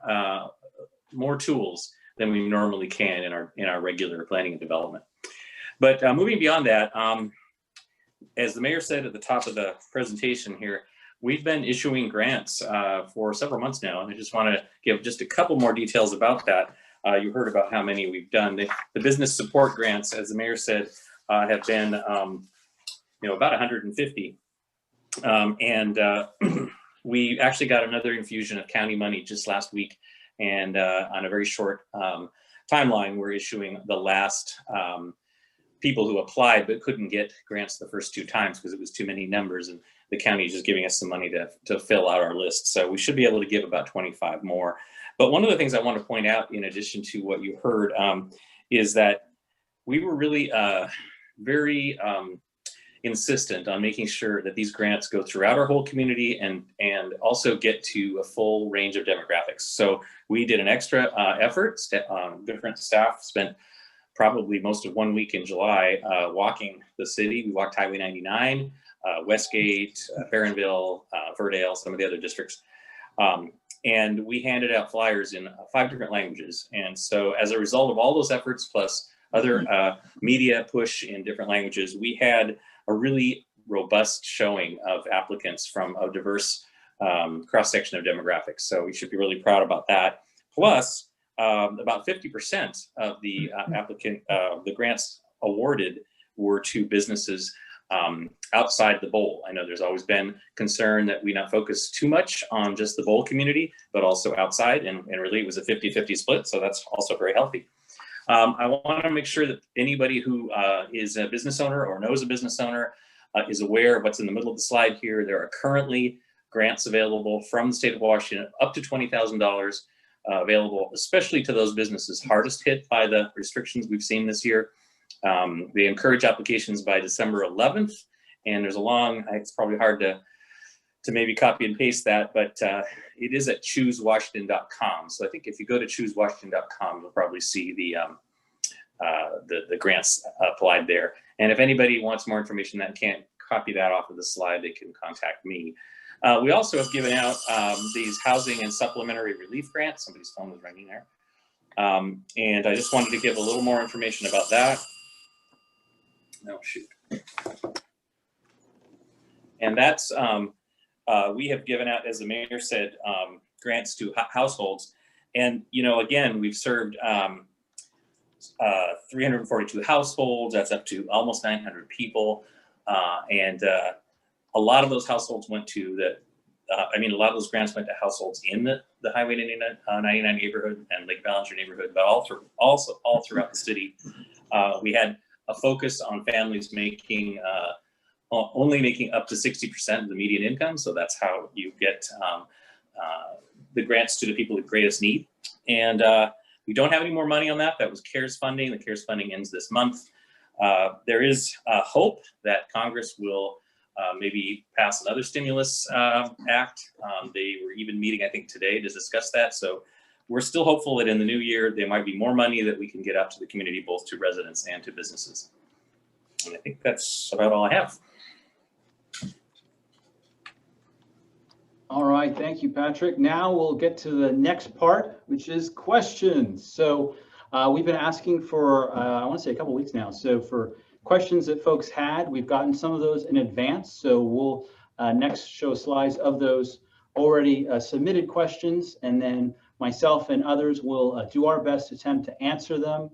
tools than we normally can in our regular planning and development. But moving beyond that, as the mayor said at the top of the presentation here, we've been issuing grants for several months now, and I just want to give just a couple more details about that. You heard about how many we've done. The business support grants, as the mayor said, have been you know, about 150. We actually got another infusion of county money just last week, and on a very short timeline, we're issuing the last people who applied but couldn't get grants the first 2 times because it was too many numbers, and the county is just giving us some money to fill out our list. So we should be able to give about 25 more. But one of the things I want to point out, in addition to what you heard, is that we were really very insistent on making sure that these grants go throughout our whole community and also get to a full range of demographics. So we did an extra effort. Different staff spent probably most of 1 week in July walking the city. We walked Highway 99, Westgate, Barronville, Verdale, some of the other districts. And we handed out flyers in 5 different languages. And so as a result of all those efforts, plus other media push in different languages, we had a really robust showing of applicants from a diverse cross-section of demographics. So we should be really proud about that. Plus, about 50% of the the grants awarded were to businesses outside the bowl. I know there's always been concern that we not focus too much on just the bowl community, but also outside, and really it was a 50-50 split, so that's also very healthy. I want to make sure that anybody who is a business owner or knows a business owner is aware of what's in the middle of the slide here. There are currently grants available from the state of Washington, up to $20,000 available, especially to those businesses hardest hit by the restrictions we've seen this year. They encourage applications by December 11th, and there's a long, it's probably hard to maybe copy and paste that, but it is at choosewashington.com. So I think if you go to choosewashington.com, you'll probably see the grants applied there. And if anybody wants more information that can't copy that off of the slide, they can contact me. We also have given out these housing and supplementary relief grants. Somebody's phone was ringing there. And I just wanted to give a little more information about that. No, shoot. And that's, we have given out, as the mayor said, grants to households. And, you know, again, we've served 342 households. That's up to almost 900 people. And a lot of those households went to the, a lot of those grants went to households in the Highway 99 neighborhood and Lake Ballinger neighborhood, but all throughout the city. We had a focus on families making, only making up to 60% of the median income. So that's how you get the grants to the people with greatest need. And we don't have any more money on that. That was CARES funding. The CARES funding ends this month. There is hope that Congress will maybe pass another stimulus act. They were even meeting, I think, today to discuss that. So we're still hopeful that in the new year, there might be more money that we can get out to the community, both to residents and to businesses. And I think that's about all I have. All right, thank you, Patrick. Now we'll get to the next part, which is questions. So we've been asking for, I want to say a couple weeks now. So for questions that folks had, we've gotten some of those in advance. So we'll next show slides of those already submitted questions, and then myself and others will do our best to attempt to answer them.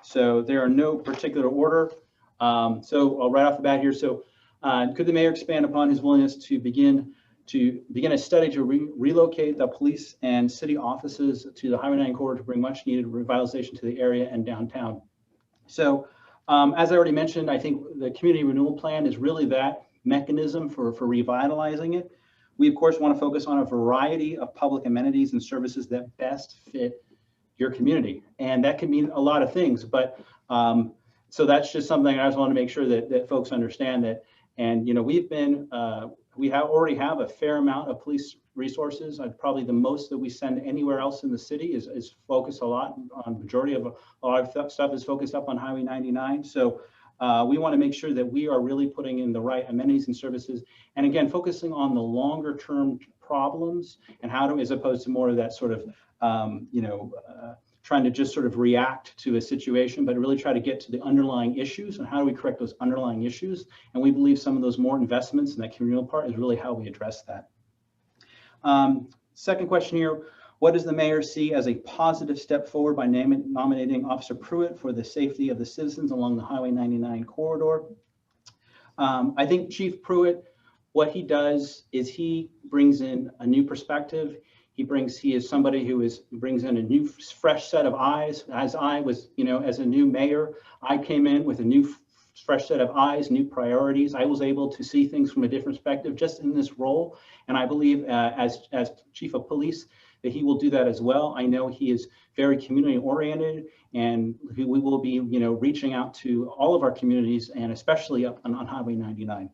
So there are no particular order. So right off the bat here, so could the mayor expand upon his willingness to begin to begin a study to relocate the police and city offices to the Highway 9 corridor to bring much needed revitalization to the area and downtown. So as I already mentioned, I think the community renewal plan is really that mechanism for revitalizing it. We of course want to focus on a variety of public amenities and services that best fit your community. And that can mean a lot of things, but so that's just something I just want to make sure that folks understand that. And, you know, we already have a fair amount of police resources. Probably the most that we send anywhere else in the city is focused a lot on majority of a lot of stuff is focused up on Highway 99. So we want to make sure that we are really putting in the right amenities and services. And again, focusing on the longer term problems and how to, as opposed to more of that sort of, trying to just sort of react to a situation, but really try to get to the underlying issues and how do we correct those underlying issues. And we believe some of those more investments in that communal part is really how we address that. Second question here, what does the mayor see as a positive step forward by nominating Officer Pruitt for the safety of the citizens along the Highway 99 corridor? I think Chief Pruitt, what he does is he brings in a new perspective. He is somebody who brings in a new fresh set of eyes. As I was, as a new mayor, I came in with a new fresh set of eyes, new priorities. I was able to see things from a different perspective just in this role. And I believe as chief of police that he will do that as well. I know he is very community oriented and we will be, reaching out to all of our communities and especially up on Highway 99.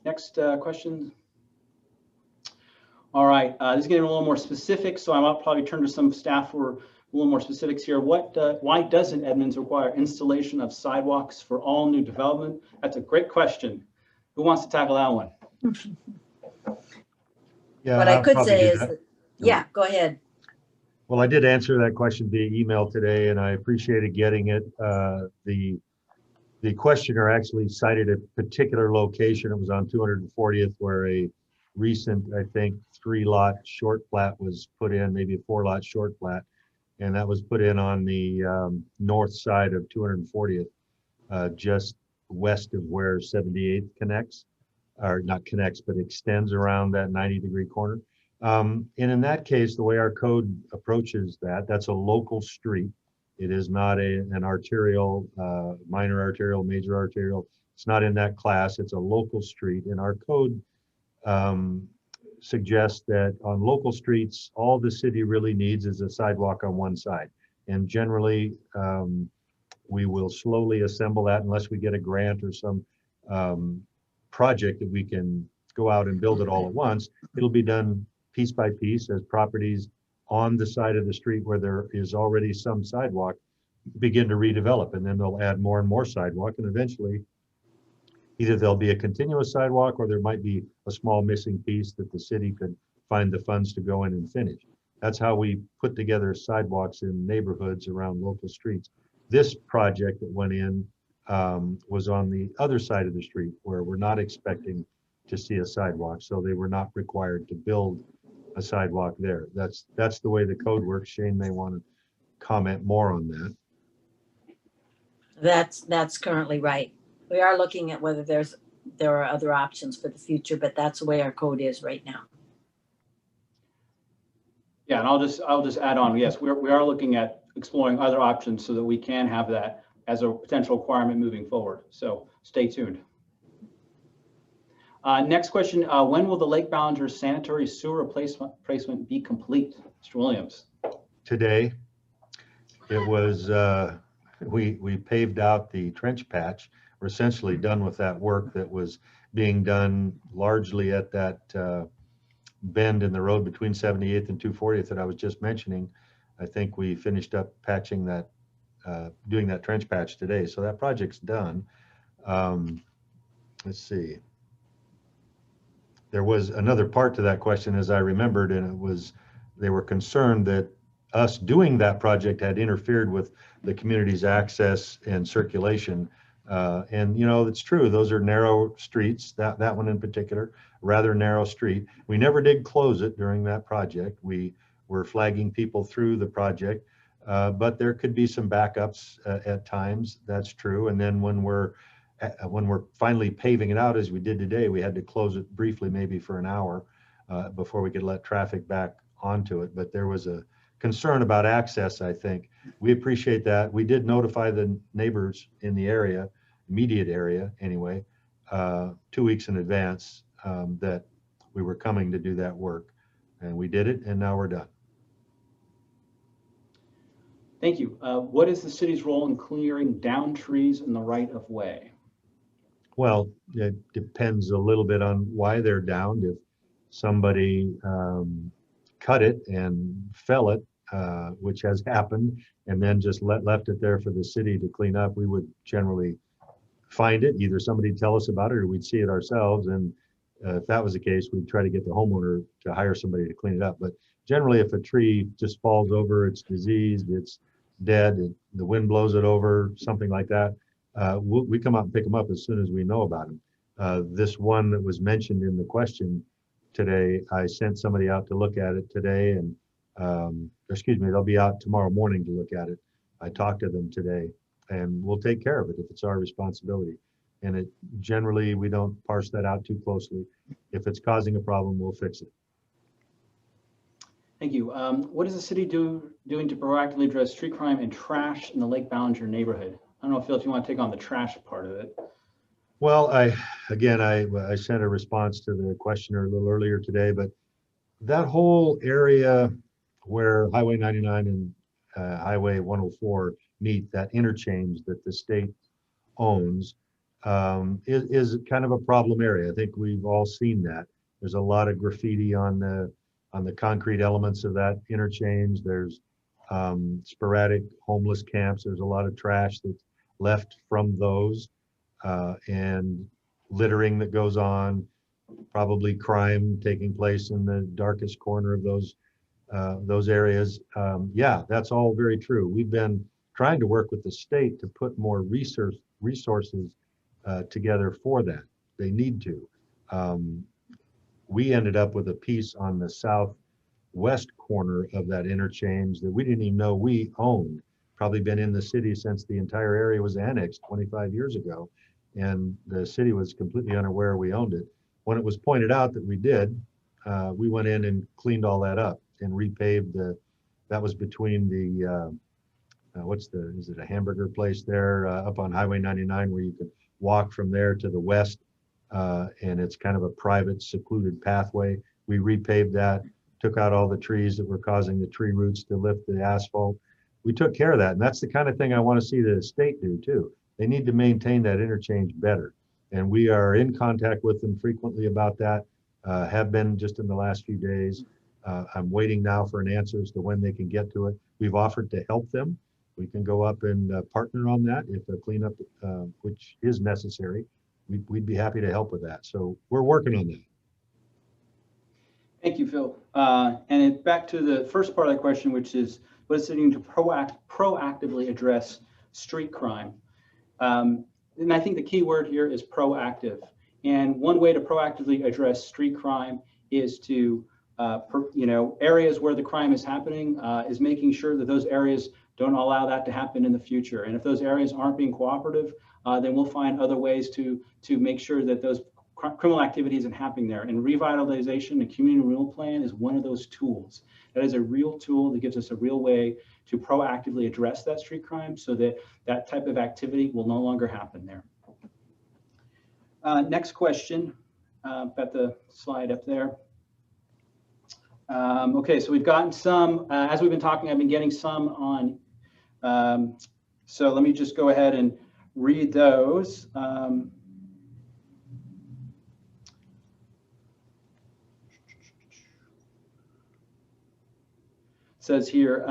Next question. All right, this is getting a little more specific, so I'll probably turn to some staff for a little more specifics here. Why doesn't Edmonds require installation of sidewalks for all new development? That's a great question. Who wants to tackle that one? Yeah, What I could probably say do is, that. yeah, go ahead. Well, I did answer that question via email today, and I appreciated getting it. The questioner actually cited a particular location. It was on 240th, where a recent, I think, 3-lot short plat was put in, maybe a 4-lot short plat, and that was put in on the north side of 240th, just west of where 78th connects, or not connects, but extends around that 90-degree corner. And in that case, the way our code approaches that's a local street. It is not an arterial, minor arterial, major arterial. It's not in that class. It's a local street. And our code suggests that on local streets, all the city really needs is a sidewalk on one side. And generally, we will slowly assemble that unless we get a grant or some project that we can go out and build it all at once. It'll be done piece by piece as properties on the side of the street where there is already some sidewalk begin to redevelop, and then they'll add more and more sidewalk, and eventually either there'll be a continuous sidewalk or there might be a small missing piece that the city could find the funds to go in and finish. That's how we put together sidewalks in neighborhoods around local streets. This project that went in was on the other side of the street where we're not expecting to see a sidewalk, so they were not required to build a sidewalk there. That's the way the code works. Shane may want to comment more on that. That's currently right. We are looking at whether there are other options for the future, but that's the way our code is right now. Yeah, and I'll just add on. Yes, we are looking at exploring other options so that we can have that as a potential requirement moving forward. So stay tuned. Next question, when will the Lake Ballinger sanitary sewer replacement be complete? Mr. Williams. Today, it was, we paved out the trench patch. We're essentially done with that work that was being done largely at that bend in the road between 78th and 240th that I was just mentioning. I think we finished up patching that, doing that trench patch today. So that project's done. Let's see. There was another part to that question, as I remembered, and it was they were concerned that us doing that project had interfered with the community's access and circulation. And it's true, those are narrow streets, that one in particular, rather narrow street. We never did close it during that project. We were flagging people through the project, but there could be some backups at times, that's true. And then when we're when we're finally paving it out as we did today, we had to close it briefly, maybe for an hour before we could let traffic back onto it. But there was a concern about access, I think. We appreciate that. We did notify the neighbors in the area, immediate area anyway, 2 weeks in advance that we were coming to do that work. And we did it, and now we're done. Thank you. What is the city's role in clearing down trees in the right of way? Well, it depends a little bit on why they're downed. If somebody cut it and fell it, which has happened, and then just left it there for the city to clean up, we would generally find it. Either somebody tell us about it or we'd see it ourselves. And if that was the case, we'd try to get the homeowner to hire somebody to clean it up. But generally, if a tree just falls over, it's diseased, it's dead, the wind blows it over, something like that, we come out and pick them up as soon as we know about them. This one that was mentioned in the question today, I sent somebody out to look at it today, and excuse me, they'll be out tomorrow morning to look at it. I talked to them today, and we'll take care of it if it's our responsibility. And it generally, we don't parse that out too closely. If it's causing a problem, we'll fix it. Thank you. What is the city doing to proactively address street crime and trash in the Lake Ballinger neighborhood? I don't know, Phil, if you want to take on the trash part of it. Well, I sent a response to the questioner a little earlier today, but that whole area where Highway 99 and Highway 104 meet, that interchange that the state owns, is kind of a problem area. I think we've all seen that. There's a lot of graffiti on the concrete elements of that interchange. There's sporadic homeless camps. There's a lot of trash that's left from those, and littering that goes on, probably crime taking place in the darkest corner of those areas. Yeah, that's all very true. We've been trying to work with the state to put more resources together for that. They need to. We ended up with a piece on the southwest corner of that interchange that we didn't even know we owned. Probably been in the city since the entire area was annexed 25 years ago. And the city was completely unaware we owned it. When it was pointed out that we did, we went in and cleaned all that up and repaved that was between the, is it a hamburger place there up on Highway 99 where you could walk from there to the west, and it's kind of a private secluded pathway. We repaved that, took out all the trees that were causing the tree roots to lift the asphalt. We took care of that, and that's the kind of thing I want to see the state do too. They need to maintain that interchange better, and we are in contact with them frequently about that, have been just in the last few days. I'm waiting now for an answer as to when they can get to it. We've offered to help them. We can go up and partner on that if a cleanup, which is necessary. We'd be happy to help with that. So we're working on that. Thank you, Phil. And back to the first part of that question, which is what is it doing to proactively address street crime? And I think the key word here is proactive. And one way to proactively address street crime is to, areas where the crime is happening, is making sure that those areas don't allow that to happen in the future. And if those areas aren't being cooperative, then we'll find other ways to make sure that those criminal activity isn't happening there. And revitalization and community renewal plan is one of those tools. That is a real tool that gives us a real way to proactively address that street crime so that that type of activity will no longer happen there. Next question, got the slide up there. Okay, so we've gotten some, as we've been talking, I've been getting some on, so let me just go ahead and read those. Says here,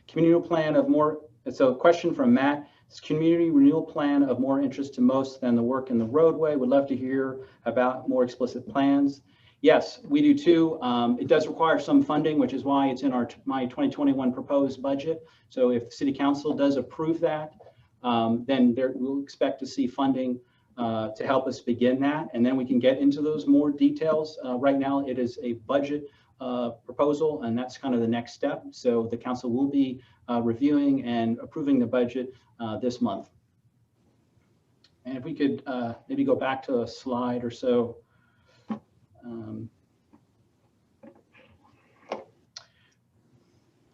community plan of more, so a question from Matt, is community renewal plan of more interest to most than the work in the roadway? Would love to hear about more explicit plans. Yes, we do too. It does require some funding, which is why it's in my 2021 proposed budget. So if City Council does approve that, then we'll expect to see funding to help us begin that. And then we can get into those more details. Right now, it is a budget proposal, and that's kind of the next step. So the council will be reviewing and approving the budget this month. And if we could maybe go back to a slide or so.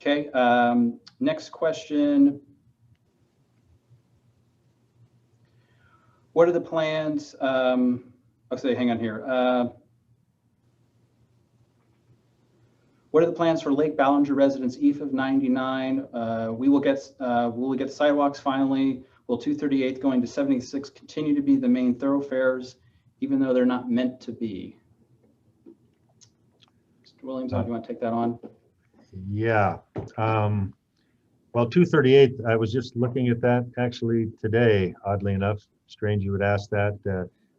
Okay, next question. What are the plans? I'll say, hang on here. What are the plans for Lake Ballinger residents east of 99? Will we get sidewalks finally? Will 238 going to 76 continue to be the main thoroughfares, even though they're not meant to be? Mr. Williams, do you want to take that on? Yeah. Well, 238, I was just looking at that actually today, oddly enough. Strange you would ask that.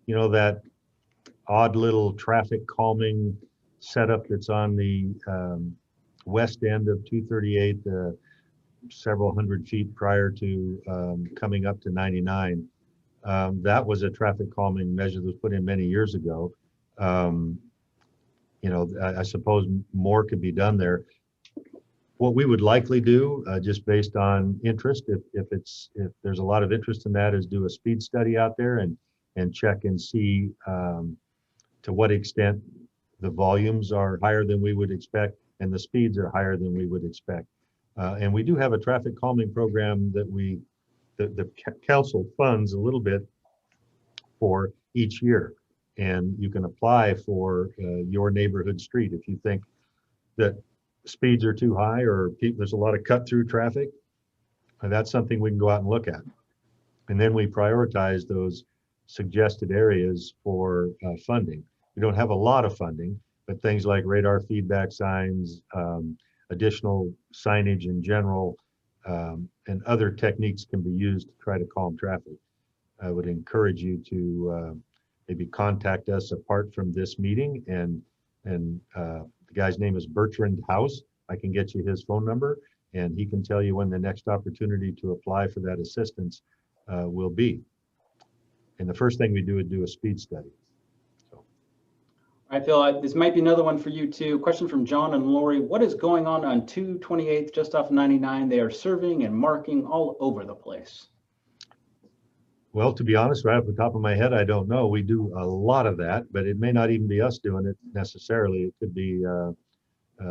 You know, that odd little traffic calming setup that's on the west end of 238, several hundred feet prior to coming up to 99. That was a traffic calming measure that was put in many years ago. You know, I suppose more could be done there. What we would likely do, just based on interest, if there's a lot of interest in that, is do a speed study out there and check and see to what extent the volumes are higher than we would expect and the speeds are higher than we would expect. And we do have a traffic calming program that the council funds a little bit for each year. And you can apply for your neighborhood street if you think that speeds are too high or there's a lot of cut through traffic. That's something we can go out and look at. And then we prioritize those suggested areas for funding. We don't have a lot of funding, but things like radar feedback signs, additional signage in general, and other techniques can be used to try to calm traffic. I would encourage you to maybe contact us apart from this meeting, and the guy's name is Bertrand House. I can get you his phone number and he can tell you when the next opportunity to apply for that assistance will be. And the first thing we do is do a speed study. So. I feel like this might be another one for you too. Question from John and Lori. What is going on 228th just off 99? They are serving and marking all over the place. Well, to be honest, right off the top of my head, I don't know. We do a lot of that, but it may not even be us doing it necessarily. It could be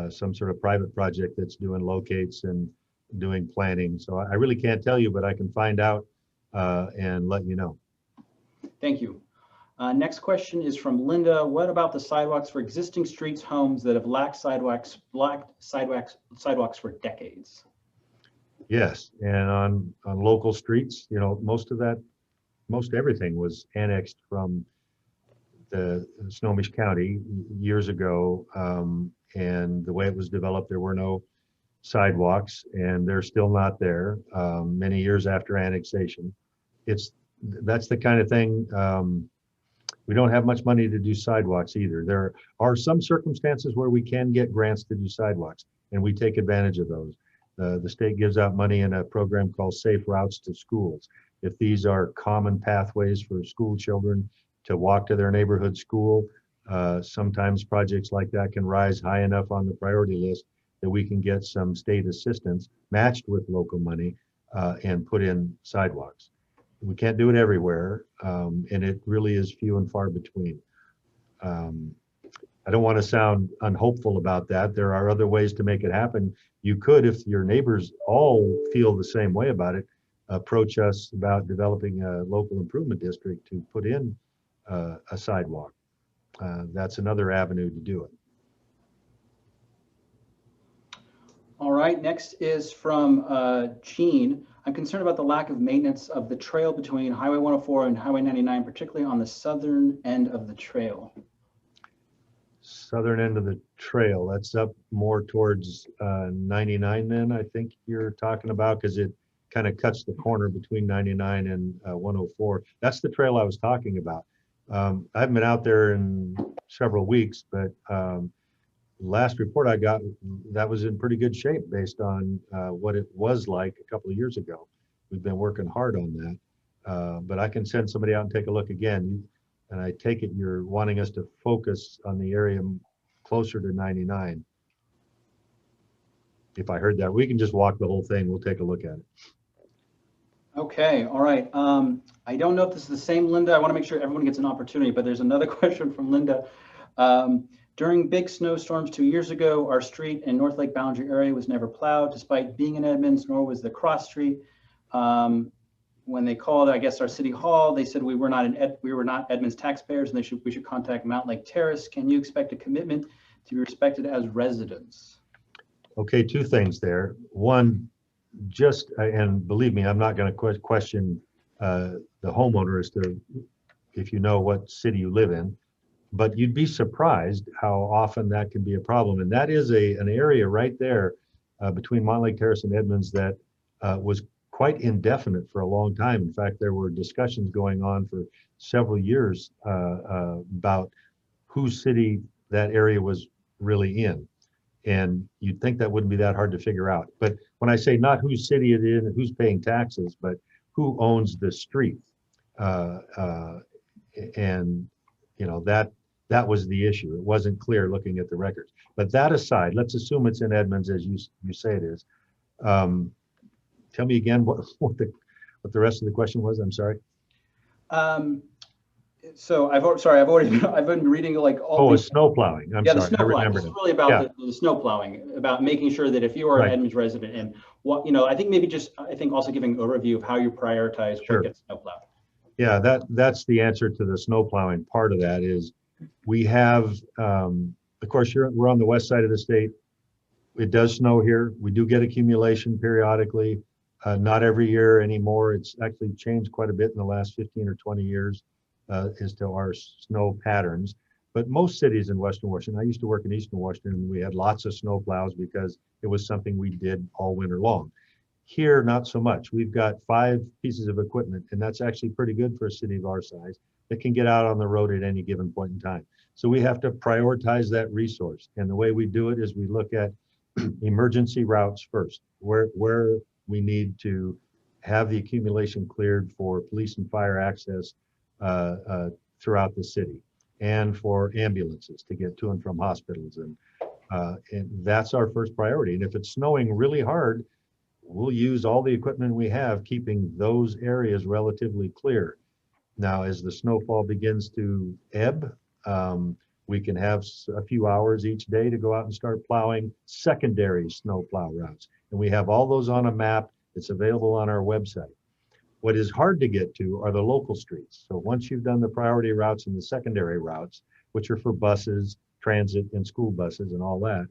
some sort of private project that's doing locates and doing planning. So I really can't tell you, but I can find out and let you know. Thank you. Next question is from Linda. What about the sidewalks for existing streets, homes that have lacked sidewalks for decades? Yes, and on local streets, you know, most everything was annexed from the Snohomish County years ago, and the way it was developed, there were no sidewalks, and they're still not there many years after annexation. That's the kind of thing. We don't have much money to do sidewalks either. There are some circumstances where we can get grants to do sidewalks, and we take advantage of those. The state gives out money in a program called Safe Routes to Schools. If these are common pathways for school children to walk to their neighborhood school, sometimes projects like that can rise high enough on the priority list that we can get some state assistance matched with local money and put in sidewalks. We can't do it everywhere, and it really is few and far between. I don't want to sound unhopeful about that. There are other ways to make it happen. You could, if your neighbors all feel the same way about it, approach us about developing a local improvement district to put in a sidewalk. That's another avenue to do it. All right, next is from Gene. I'm concerned about the lack of maintenance of the trail between Highway 104 and Highway 99, particularly on the southern end of the trail. Southern end of the trail, that's up more towards 99 then, I think you're talking about, because it kind of cuts the corner between 99 and 104. That's the trail I was talking about. I haven't been out there in several weeks, but last report I got, that was in pretty good shape based on what it was like a couple of years ago. We've been working hard on that, but I can send somebody out and take a look again. And I take it you're wanting us to focus on the area closer to 99. If I heard that, we can just walk the whole thing. We'll take a look at it. Okay, all right. I don't know if this is the same Linda. I want to make sure everyone gets an opportunity, but there's another question from Linda. During big snowstorms 2 years ago, our street in North Lake Boundary area was never plowed despite being in Edmonds, nor was the cross street. When they called, I guess, our city hall, they said we were not Edmonds taxpayers and we should contact Mountain Lake Terrace. Can you expect a commitment to be respected as residents? Okay, two things there. One, and believe me, I'm not going to question the homeowner as to if you know what city you live in, but you'd be surprised how often that can be a problem. And that is an area right there between Mountain Lake Terrace and Edmonds that was quite indefinite for a long time. In fact, there were discussions going on for several years about whose city that area was really in. And you'd think that wouldn't be that hard to figure out. But when I say not whose city it is, who's paying taxes, but who owns the street. And you know, that was the issue. It wasn't clear looking at the records. But that aside, let's assume it's in Edmonds as you say it is. Tell me again what the rest of the question was. I'm sorry. So I've been reading like all. Oh, snow plowing. I'm sorry. The snow plowing. This is really about the snow plowing, about making sure that if you are an Edmonds resident and what, you know, I think also giving an overview of how you prioritize what gets snow plowed. Yeah, that's the answer to the snow plowing part of that is we have, of course, we're on the west side of the state. It does snow here. We do get accumulation periodically. Not every year anymore. It's actually changed quite a bit in the last 15 or 20 years as to our snow patterns. But most cities in Western Washington, I used to work in Eastern Washington, and we had lots of snow plows because it was something we did all winter long. Here, not so much. We've got 5 pieces of equipment, and that's actually pretty good for a city of our size that can get out on the road at any given point in time. So we have to prioritize that resource. And the way we do it is we look at emergency routes first, where we need to have the accumulation cleared for police and fire access throughout the city and for ambulances to get to and from hospitals. And that's our first priority. And if it's snowing really hard, we'll use all the equipment we have, keeping those areas relatively clear. Now, as the snowfall begins to ebb, we can have a few hours each day to go out and start plowing secondary snow plow routes. And we have all those on a map. It's available on our website. What is hard to get to are the local streets. So once you've done the priority routes and the secondary routes, which are for buses, transit, and school buses and all that,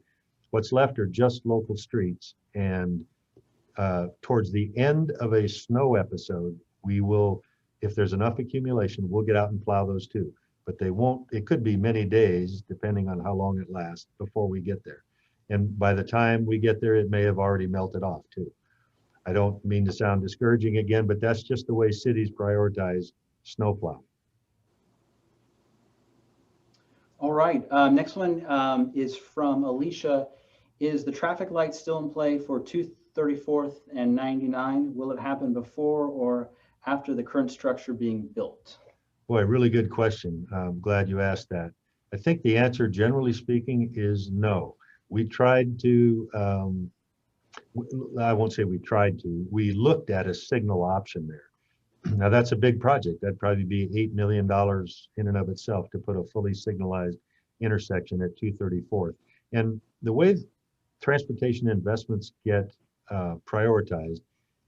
what's left are just local streets. And towards the end of a snow episode, we will, if there's enough accumulation, we'll get out and plow those too. But it could be many days, depending on how long it lasts, before we get there. And by the time we get there, it may have already melted off too. I don't mean to sound discouraging again, but that's just the way cities prioritize snowplow. All right, next one is from Alicia. Is the traffic light still in play for 234th and 99? Will it happen before or after the current structure being built? Boy, really good question. I'm glad you asked that. I think the answer, generally speaking, is no. We tried to, I won't say we tried to, we looked at a signal option there. Now that's a big project. That'd probably be $8 million in and of itself to put a fully signalized intersection at 234th. And the way transportation investments get prioritized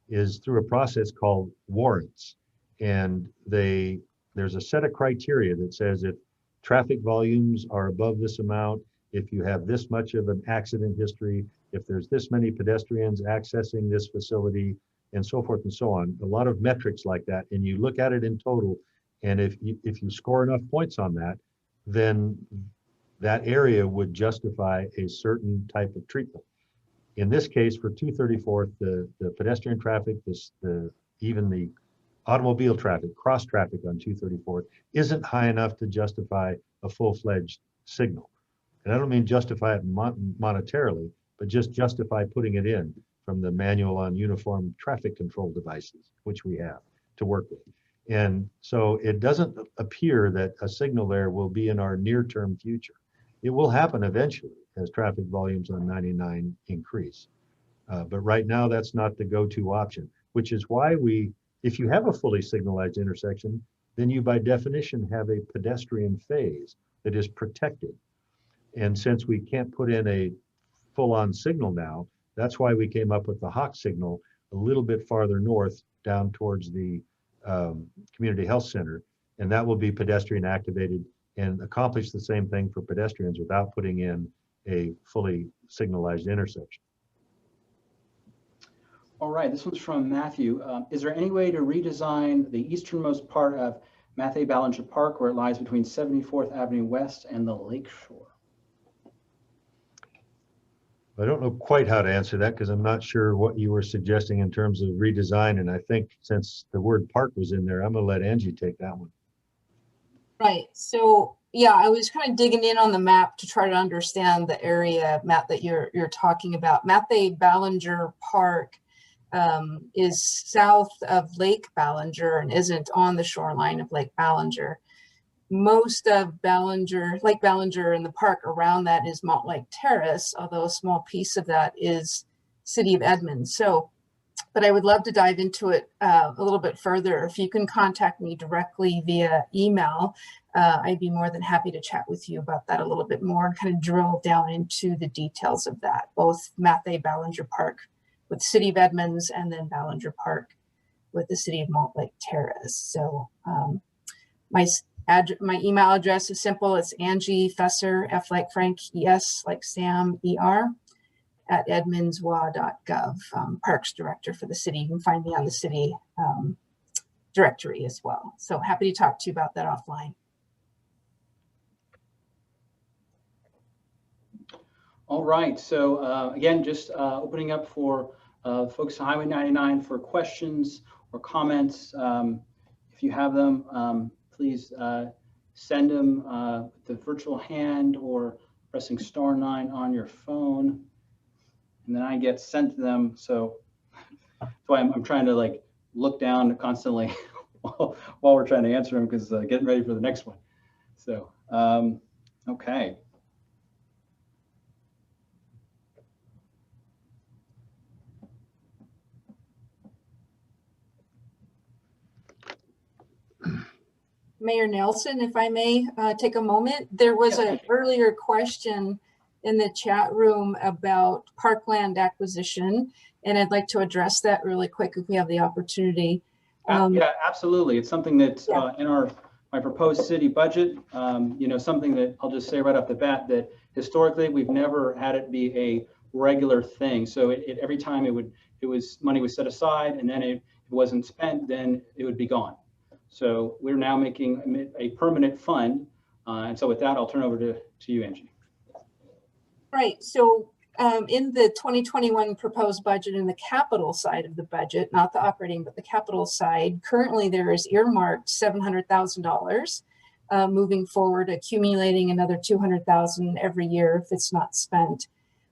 is through a process called warrants. And there's a set of criteria that says if traffic volumes are above this amount, if you have this much of an accident history, if there's this many pedestrians accessing this facility, and so forth and so on, a lot of metrics like that, and you look at it in total, and if you score enough points on that, then that area would justify a certain type of treatment. In this case, for 234th, the pedestrian traffic, even the automobile traffic, cross traffic on 234th, isn't high enough to justify a full-fledged signal. And I don't mean justify it monetarily, but just justify putting it in from the manual on uniform traffic control devices, which we have to work with. And so it doesn't appear that a signal there will be in our near-term future. It will happen eventually as traffic volumes on 99 increase. But right now, that's not the go-to option, which is why we If you have a fully signalized intersection, then you by definition have a pedestrian phase that is protected. And since we can't put in a full-on signal now, that's why we came up with the Hawk signal a little bit farther north down towards the community health center. And that will be pedestrian activated and accomplish the same thing for pedestrians without putting in a fully signalized intersection. All right, this one's from Matthew. Is there any way to redesign the easternmost part of Mathey Ballinger Park where it lies between 74th Avenue West and the Lake Shore? I don't know quite how to answer that because I'm not sure what you were suggesting in terms of redesign. And I think since the word park was in there, I'm going to let Angie take that one. Right. So yeah, I was kind of digging in on the map to try to understand the area, Matt, that you're talking about. Mathey Ballinger Park is south of Lake Ballinger and isn't on the shoreline of Lake Ballinger. Most of Lake Ballinger and the park around that is Montlake Terrace, although a small piece of that is City of Edmonds. So, but I would love to dive into it a little bit further. If you can contact me directly via email, I'd be more than happy to chat with you about that a little bit more and kind of drill down into the details of that, both Mathey Ballinger Park with City of Edmonds and then Ballinger Park with the City of Montlake Terrace. So my email address is simple. It's Angie Fesser, F like Frank, ES like Sam, ER, at edmondswa.gov, Parks Director for the city. You can find me on the city directory as well. So happy to talk to you about that offline. All right, so again, just opening up for folks on Highway 99 for questions or comments. If you have them, please send them with the virtual hand or pressing *9 on your phone, and then I get sent to them. So that's why I'm trying to like look down constantly while we're trying to answer them because getting ready for the next one. So okay. Mayor Nelson, if I may take a moment, there was an earlier question in the chat room about parkland acquisition, and I'd like to address that really quick if we have the opportunity. Yeah, absolutely. It's something that in my proposed city budget, something that I'll just say right off the bat that historically we've never had it be a regular thing. So every time money was set aside, and then it wasn't spent, then it would be gone. So we're now making a permanent fund. And so with that, I'll turn over to you, Angie. Right. So in the 2021 proposed budget in the capital side of the budget, not the operating, but the capital side, currently there is earmarked $700,000 moving forward, accumulating another $200,000 every year if it's not spent.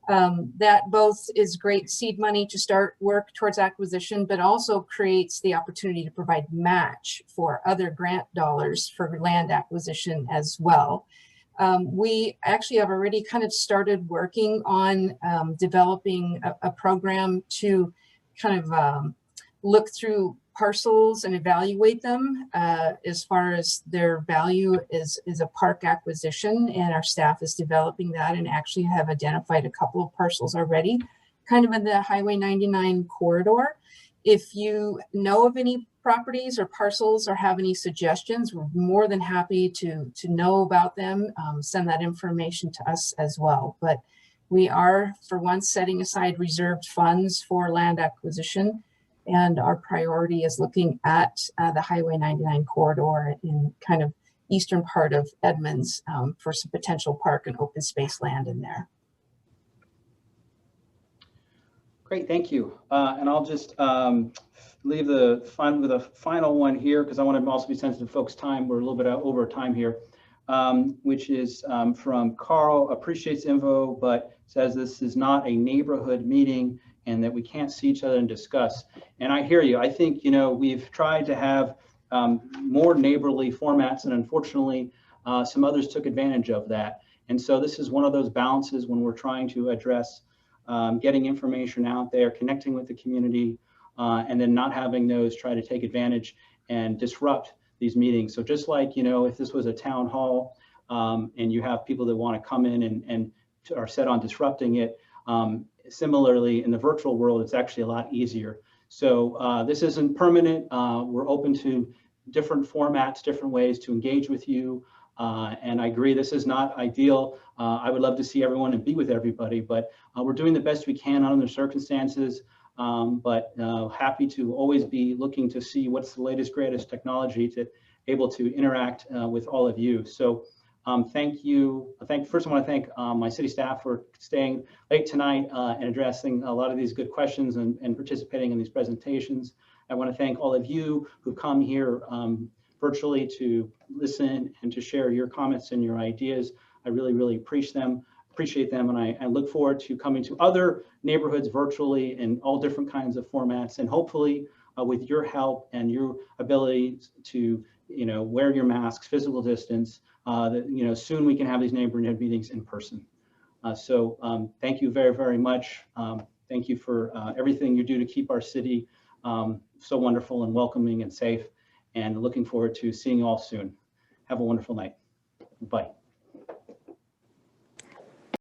That both is great seed money to start work towards acquisition, but also creates the opportunity to provide match for other grant dollars for land acquisition as well. We actually have already kind of started working on developing a program to kind of look through parcels and evaluate them as far as their value is a park acquisition, and our staff is developing that and actually have identified a couple of parcels already kind of in the Highway 99 corridor. If you know of any properties or parcels or have any suggestions, we're more than happy to know about them. Send that information to us as well. But we are, for once, setting aside reserved funds for land acquisition. And our priority is looking at the Highway 99 corridor in kind of eastern part of Edmonds for some potential park and open space land in there. Great, thank you. And I'll just leave the final one here because I want to also be sensitive to folks' time. We're a little bit over time here, which is from Carl. Appreciates info, but says this is not a neighborhood meeting and that we can't see each other and discuss. And I hear you. I think, we've tried to have more neighborly formats, and unfortunately, some others took advantage of that. And so this is one of those balances when we're trying to address getting information out there, connecting with the community, and then not having those try to take advantage and disrupt these meetings. So just like, you know, if this was a town hall and you have people that want to come in and are set on disrupting it, similarly in the virtual world, it's actually a lot easier. So this isn't permanent. We're open to different formats, different ways to engage with you. And I agree, this is not ideal. I would love to see everyone and be with everybody, but we're doing the best we can under the circumstances. But happy to always be looking to see what's the latest, greatest technology to able to interact with all of you. So thank you. First, I want to thank my city staff for staying late tonight and addressing a lot of these good questions and participating in these presentations. I want to thank all of you who come here virtually to listen and to share your comments and your ideas. I really, really appreciate them. And I look forward to coming to other neighborhoods virtually in all different kinds of formats. And hopefully with your help and your ability to, you know, wear your masks, physical distance, that, you know, soon we can have these neighborhood meetings in person. So thank you very, very much. Thank you for everything you do to keep our city so wonderful and welcoming and safe, and looking forward to seeing you all soon. Have a wonderful night. Bye.